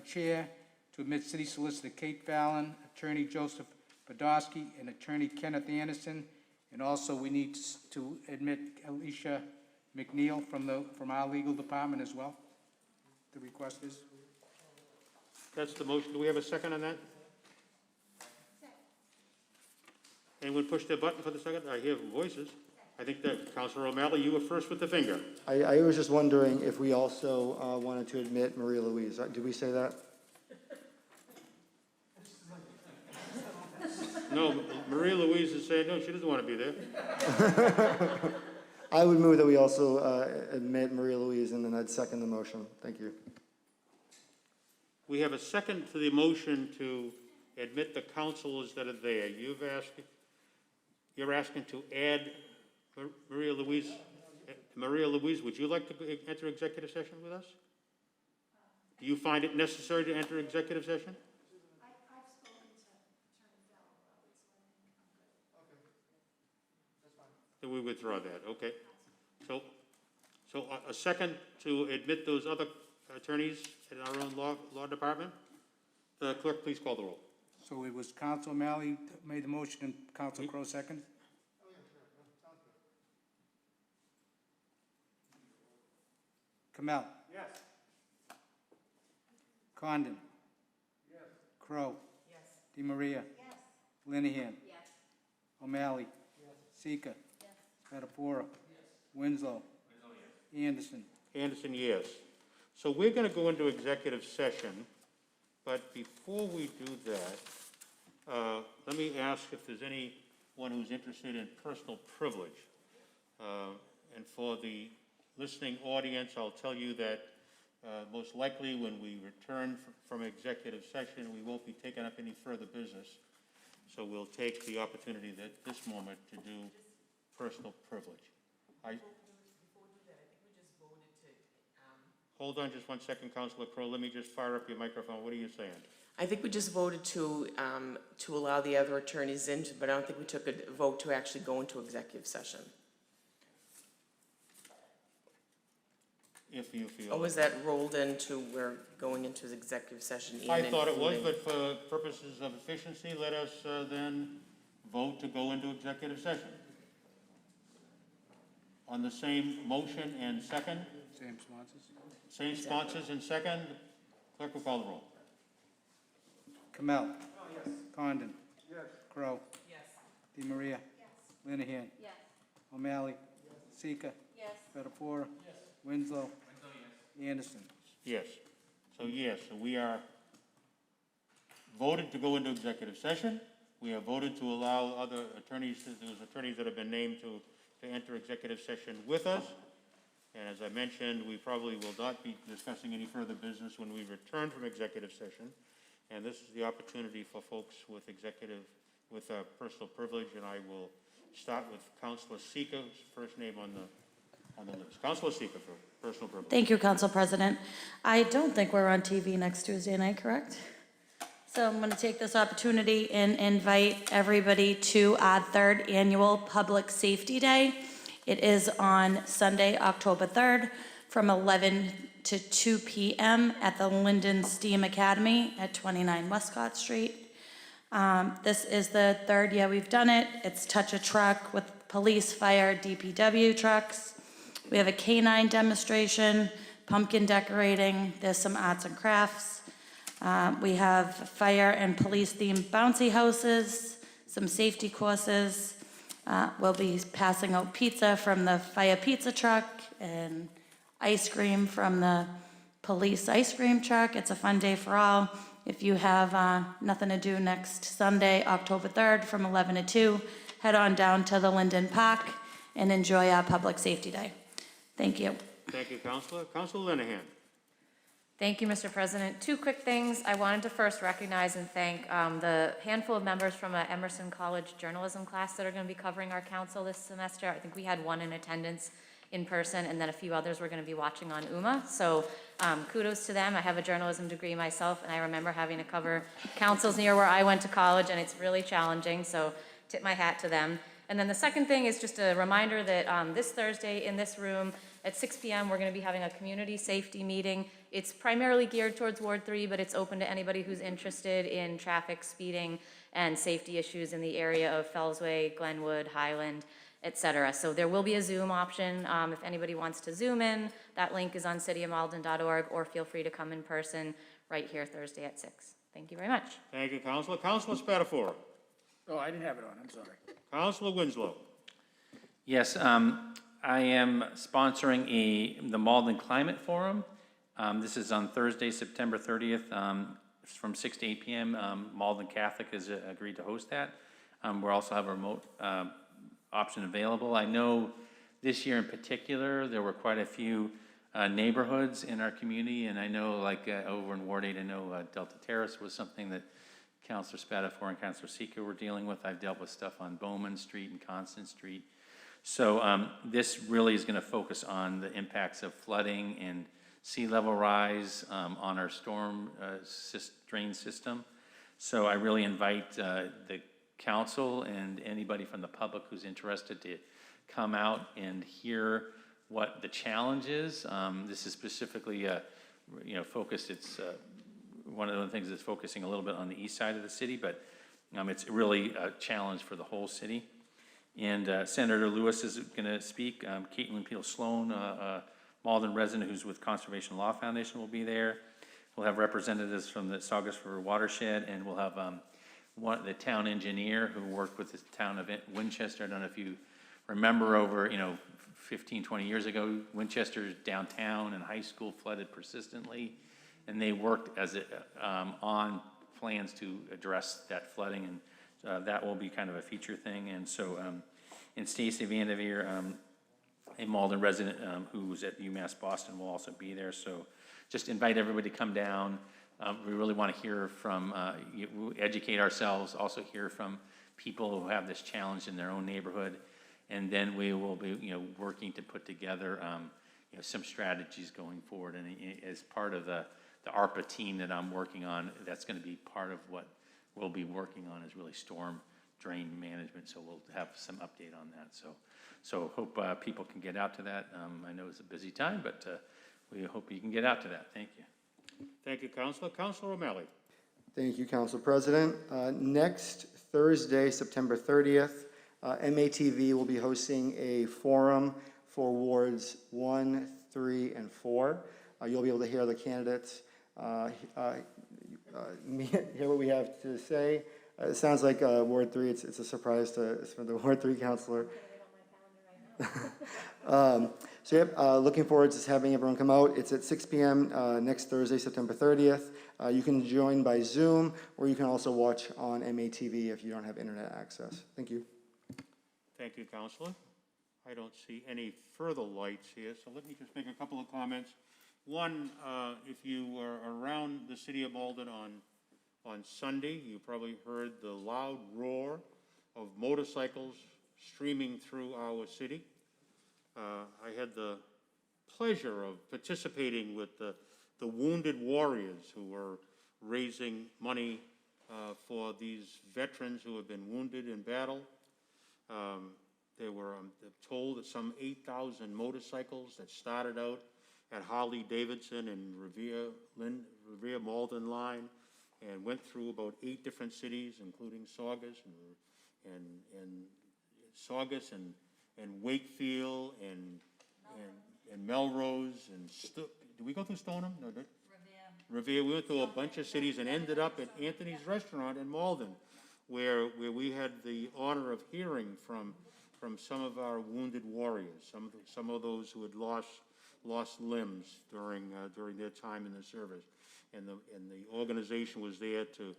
chair, to admit City Solicitor Kate Fallon, Attorney Joseph Barkosky and Attorney Kenneth Anderson. And also, we need to admit Alicia McNeil from our legal department as well. The request is. That's the motion. Do we have a second on that? Anyone push their button for the second? I hear voices. I think that Councilor O'Malley, you were first with the finger. I was just wondering if we also wanted to admit Maria Louise. Did we say that? No, Maria Louise is saying, no, she doesn't want to be there. I would move that we also admit Maria Louise, and then I'd second the motion. Thank you. We have a second to the motion to admit the councilors that are there. You're asking to add Maria Louise. Maria Louise, would you like to enter executive session with us? Do you find it necessary to enter executive session? So we withdraw that, okay. So a second to admit those other attorneys in our own law department. The clerk, please call the roll. So it was Counsel O'Malley that made the motion and Counsel Crowe second? Kamel? Yes. Condon? Yes. Crowe? Yes. DeMaria? Yes. Linehan? Yes. O'Malley? Yes. Sika? Yes. Spatafora? Yes. Winslow? Yes. Anderson? Anderson, yes. So we're going to go into executive session, but before we do that, let me ask if there's anyone who's interested in personal privilege. And for the listening audience, I'll tell you that most likely when we return from executive session, we won't be taking up any further business. So we'll take the opportunity at this moment to do personal privilege. Hold on just one second, Councilor Crowe. Let me just fire up your microphone. What are you saying? I think we just voted to allow the other attorneys in, but I don't think we took a vote to actually go into executive session. If you feel. Or was that rolled into, we're going into executive session? I thought it was, but for purposes of efficiency, let us then vote to go into executive session. On the same motion and second? Same sponsors? Same sponsors and second? Clerk will call the roll. Kamel? Yes. Condon? Yes. Crowe? Yes. DeMaria? Yes. Linehan? Yes. O'Malley? Yes. Sika? Yes. Spatafora? Yes. Winslow? Yes. Anderson? Yes. So we are voted to go into executive session. We have voted to allow other attorneys, those attorneys that have been named to enter executive session with us. And as I mentioned, we probably will not be discussing any further business when we return from executive session. And this is the opportunity for folks with personal privilege, and I will start with Councilor Sika's first name on the list. Councilor Sika for personal privilege. Thank you, Council President. I don't think we're on TV next Tuesday night, correct? So I'm going to take this opportunity and invite everybody to our third annual Public Safety Day. It is on Sunday, October 3rd, from 11 to 2 p.m. at the Linden STEAM Academy at 29 Westcott Street. This is the third year we've done it. It's touch a truck with police, fire, DPW trucks. We have a canine demonstration, pumpkin decorating. There's some arts and crafts. We have fire and police themed bouncy houses, some safety courses. We'll be passing out pizza from the fire pizza truck and ice cream from the police ice cream truck. It's a fun day for all. If you have nothing to do next Sunday, October 3rd from 11 to 2, head on down to the Linden Park and enjoy our Public Safety Day. Thank you. Thank you, Councilor. Councilor Linehan. Thank you, Mr. President. Two quick things. I wanted to first recognize and thank the handful of members from Emerson College journalism class that are going to be covering our council this semester. I think we had one in attendance in person, and then a few others were going to be watching on UMA. So kudos to them. I have a journalism degree myself, and I remember having to cover councils near where I went to college, and it's really challenging. So tip my hat to them. And then the second thing is just a reminder that this Thursday in this room at 6 p.m. we're going to be having a community safety meeting It's primarily geared towards Ward 3, but it's open to anybody who's interested in traffic, speeding, and safety issues in the area of Fellsway, Glenwood, Highland, et cetera. So there will be a Zoom option if anybody wants to Zoom in. That link is on cityofmalden.org, or feel free to come in person right here Thursday at 6. Thank you very much. Thank you, Councilor. Councilor Spatafora. Oh, I didn't have it on, I'm sorry. Councilor Winslow. Yes, I am sponsoring the Malden Climate Forum. This is on Thursday, September 30th, from 6 to 8 p.m. Malden Catholic has agreed to host that. We'll also have a remote option available. I know this year in particular, there were quite a few neighborhoods in our community, and I know like over in Ward 8, I know Delta Terrace was something that Councilor Spatafora and Councilor Seeker were dealing with. I've dealt with stuff on Bowman Street and Constant Street. So this really is going to focus on the impacts of flooding and sea level rise on our storm drain system. So I really invite the council and anybody from the public who's interested to come out and hear what the challenge is. This is specifically, focused. It's one of the things that's focusing a little bit on the east side of the city, but it's really a challenge for the whole city. And Senator Lewis is going to speak. Caitlin Peel Sloan, Malden resident who's with Conservation Law Foundation, will be there. We'll have representatives from the Saugus River Watershed, and we'll have the town engineer who worked with the town of Winchester. I don't know if you remember over 15, 20 years ago, Winchester's downtown and high school flooded persistently, and they worked on plans to address that flooding, and that will be kind of a feature thing. And so, and Stacy Vanderveer, a Malden resident who's at UMass Boston, will also be there. So just invite everybody to come down. We really want to hear from, educate ourselves, also hear from people who have this challenge in their own neighborhood. And then we will be, working to put together, some strategies going forward. And as part of the ARPA team that I'm working on, that's going to be part of what we'll be working on, is really storm drain management. So we'll have some update on that. So hope people can get out to that. I know it's a busy time, but we hope you can get out to that. Thank you. Thank you, Councilor. Councilor O'Malley. Thank you, Council President. Next Thursday, September 30th, MATV will be hosting a forum for wards 1, 3, and 4. You'll be able to hear the candidates, hear what we have to say. It sounds like Ward 3, it's a surprise for the Ward 3 councilor. Looking forward to having everyone come out. It's at 6 p.m. Next Thursday, September 30th. You can join by Zoom, or you can also watch on MATV if you don't have internet access. Thank you. Thank you, Councilor. I don't see any further lights here, so let me just make a couple of comments. One, if you were around the city of Malden on Sunday, you probably heard the loud roar of motorcycles streaming through our city. I had the pleasure of participating with the Wounded Warriors, who were raising money for these veterans who have been wounded in battle. They were told that some 8,000 motorcycles that started out at Harley-Davidson and Revere Malden line and went through about 8 different cities, including Saugus and Wakefield and Melrose and did we go through Stoneham? No, Revere. We went through a bunch of cities and ended up at Anthony's Restaurant in Malden, where we had the honor of hearing from some of our wounded warriors, some of those who had lost limbs during their time in the service, and the organization was there to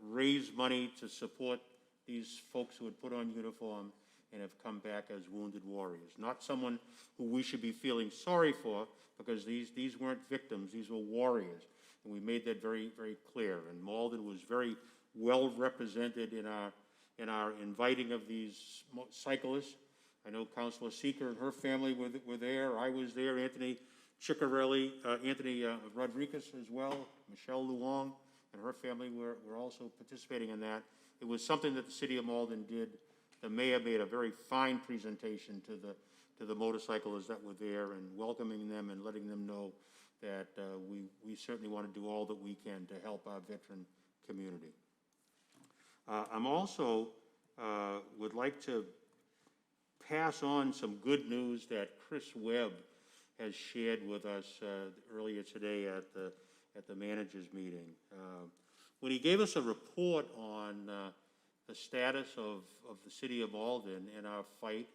raise money to support these folks who had put on uniform and have come back as wounded warriors. Not someone who we should be feeling sorry for, because these weren't victims, these were warriors. And we made that very, very clear. And Malden was very well represented in our inviting of these cyclists. I know Councilor Seeker and her family were there. I was there. Anthony Ciccarelli, Anthony Rodriguez as well, Michelle Luong and her family were also participating in that. It was something that the city of Malden did. The mayor made a very fine presentation to the motorcyclists that were there, and welcoming them and letting them know that we certainly want to do all that we can to help our veteran community. I'm also would like to pass on some good news that Chris Webb has shared with us earlier today at the managers meeting. When he gave us a report on the status of the city of Malden and our fight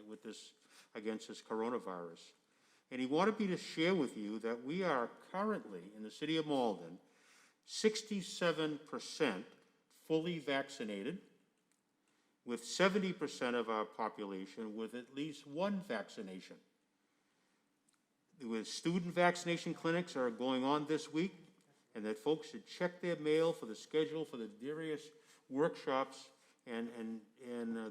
with this, against this coronavirus. And he wanted me to share with you that we are currently, in the city of Malden, 67% fully vaccinated, with 70% of our population with at least one vaccination. With student vaccination clinics are going on this week, and that folks should check their mail for the schedule for the various workshops and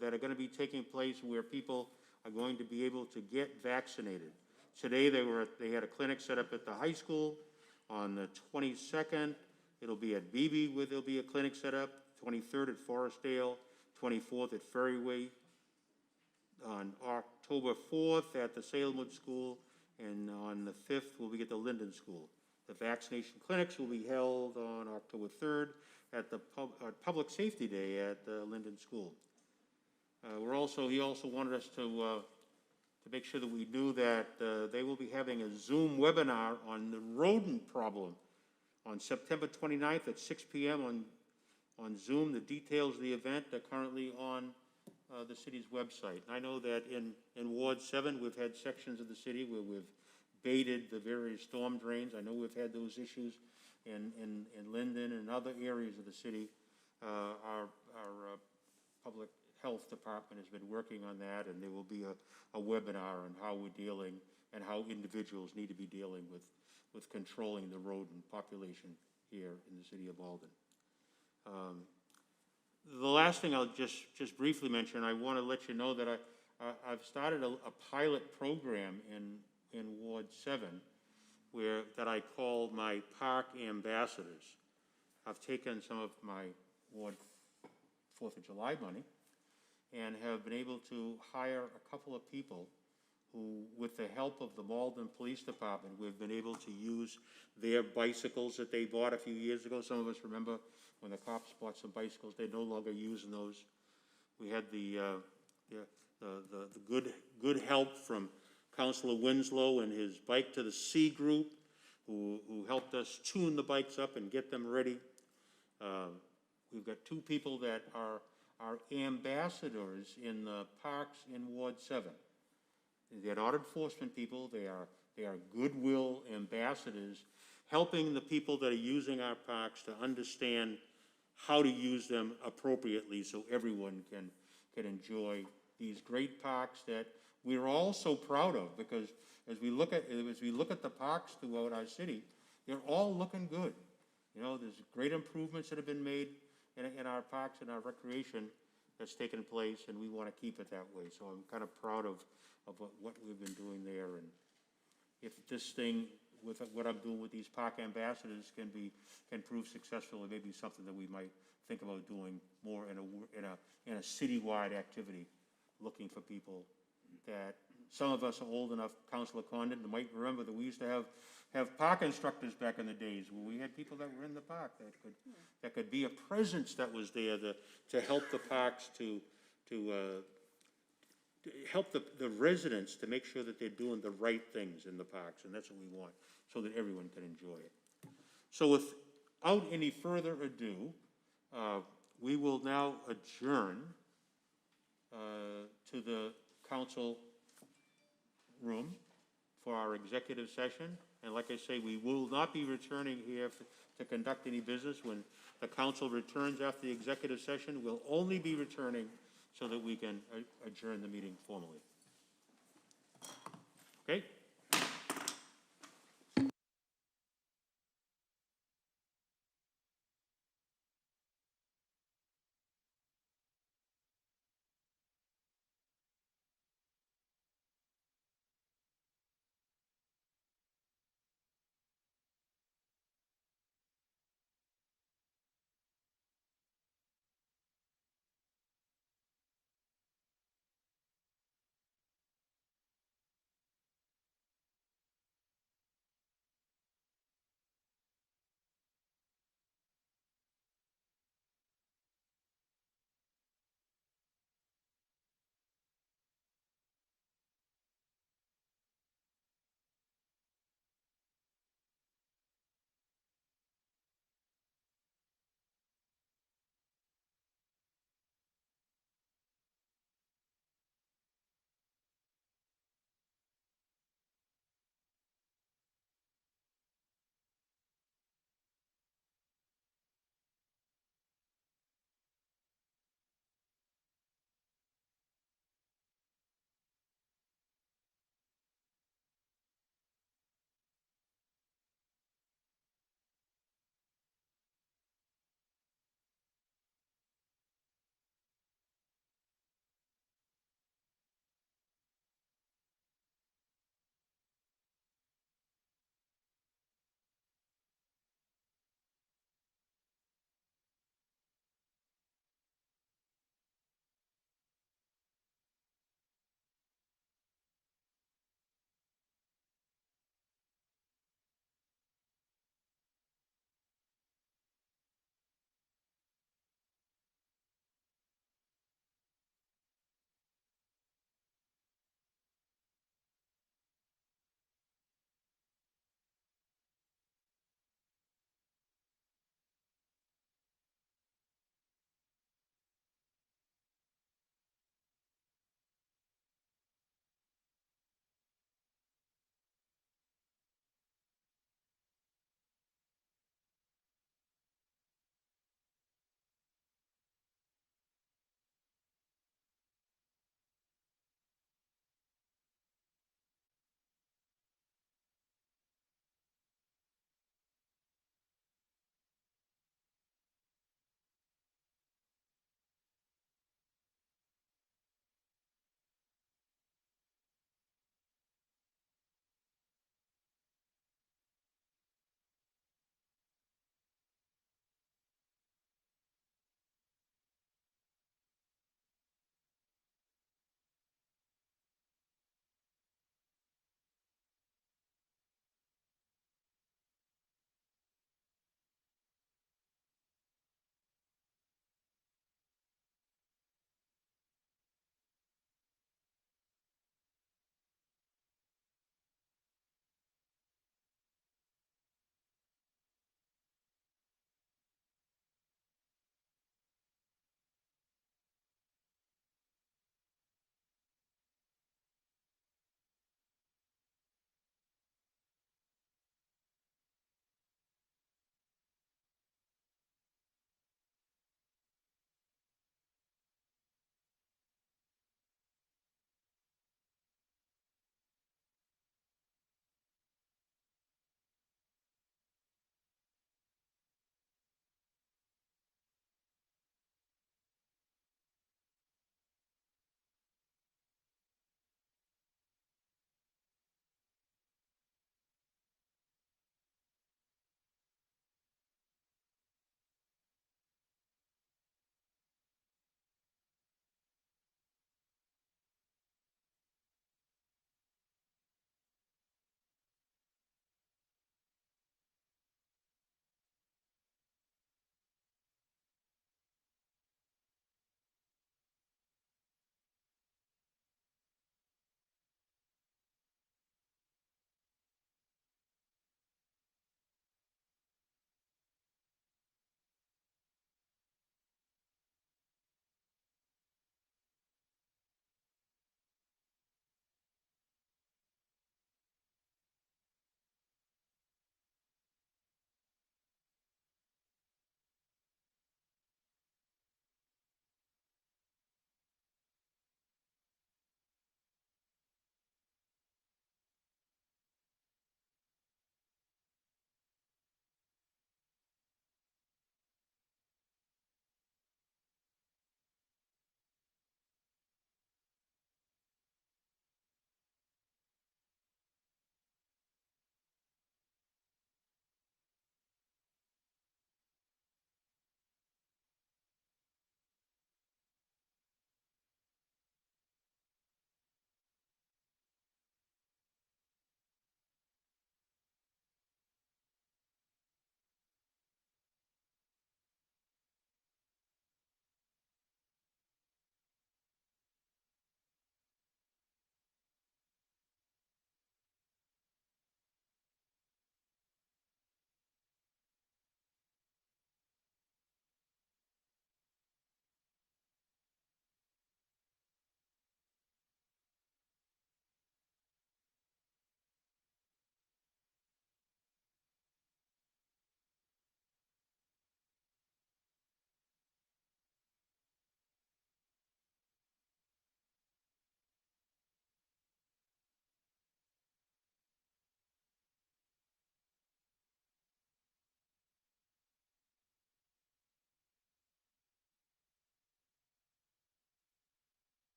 that are going to be taking place where people are going to be able to get vaccinated. Today they had a clinic set up at the high school. On the 22nd, it'll be at Beebe where there'll be a clinic set up. 23rd at Forestdale, 24th at Ferryway. On October 4th at the Salemwood School, and on the 5th we'll be at the Linden School. The vaccination clinics will be held on October 3rd at the Public Safety Day at the Linden School. He also wanted us to make sure that we knew that they will be having a Zoom webinar on the rodent problem on September 29th at 6 p.m. on Zoom. The details of the event are currently on the city's website. And I know that in Ward 7, we've had sections of the city where we've baited the various storm drains. I know we've had those issues in Linden and other areas of the city. Our public health department has been working on that, and there will be a webinar on how we're dealing and how individuals need to be dealing with controlling the rodent population here in the city of Malden. The last thing I'll just briefly mention, I want to let you know that I've started a pilot program in Ward 7 that I call my Park Ambassadors. I've taken some of my Ward 4th of July money and have been able to hire a couple of people who, with the help of the Malden Police Department, we've been able to use their bicycles that they bought a few years ago. Some of us remember when the cops bought some bicycles. They're no longer using those. We had the good help from Councilor Winslow and his Bike to the Sea group, who helped us tune the bikes up and get them ready. We've got two people that are ambassadors in the parks in Ward 7. They're not enforcement people. They are goodwill ambassadors, helping the people that are using our parks to understand how to use them appropriately so everyone can enjoy these great parks that we're all so proud of, because as we look at the parks throughout our city, they're all looking good. You know, there's great improvements that have been made in our parks and our recreation that's taken place, and we want to keep it that way. So I'm kind of proud of what we've been doing there. And if this thing, with what I'm doing with these park ambassadors, can prove successful, it may be something that we might think about doing more in a citywide activity, looking for people that some of us are old enough, Councilor Condon, might remember that we used to have park instructors back in the days where we had people that were in the park that could be a presence that was there to help the parks to help the residents to make sure that they're doing the right things in the parks, and that's what we want, so that everyone can enjoy it. So without any further ado, we will now adjourn to the council room for our executive session. And like I say, we will not be returning here to conduct any business. When the council returns after the executive session, we'll only be returning so that we can adjourn the meeting formally. Okay?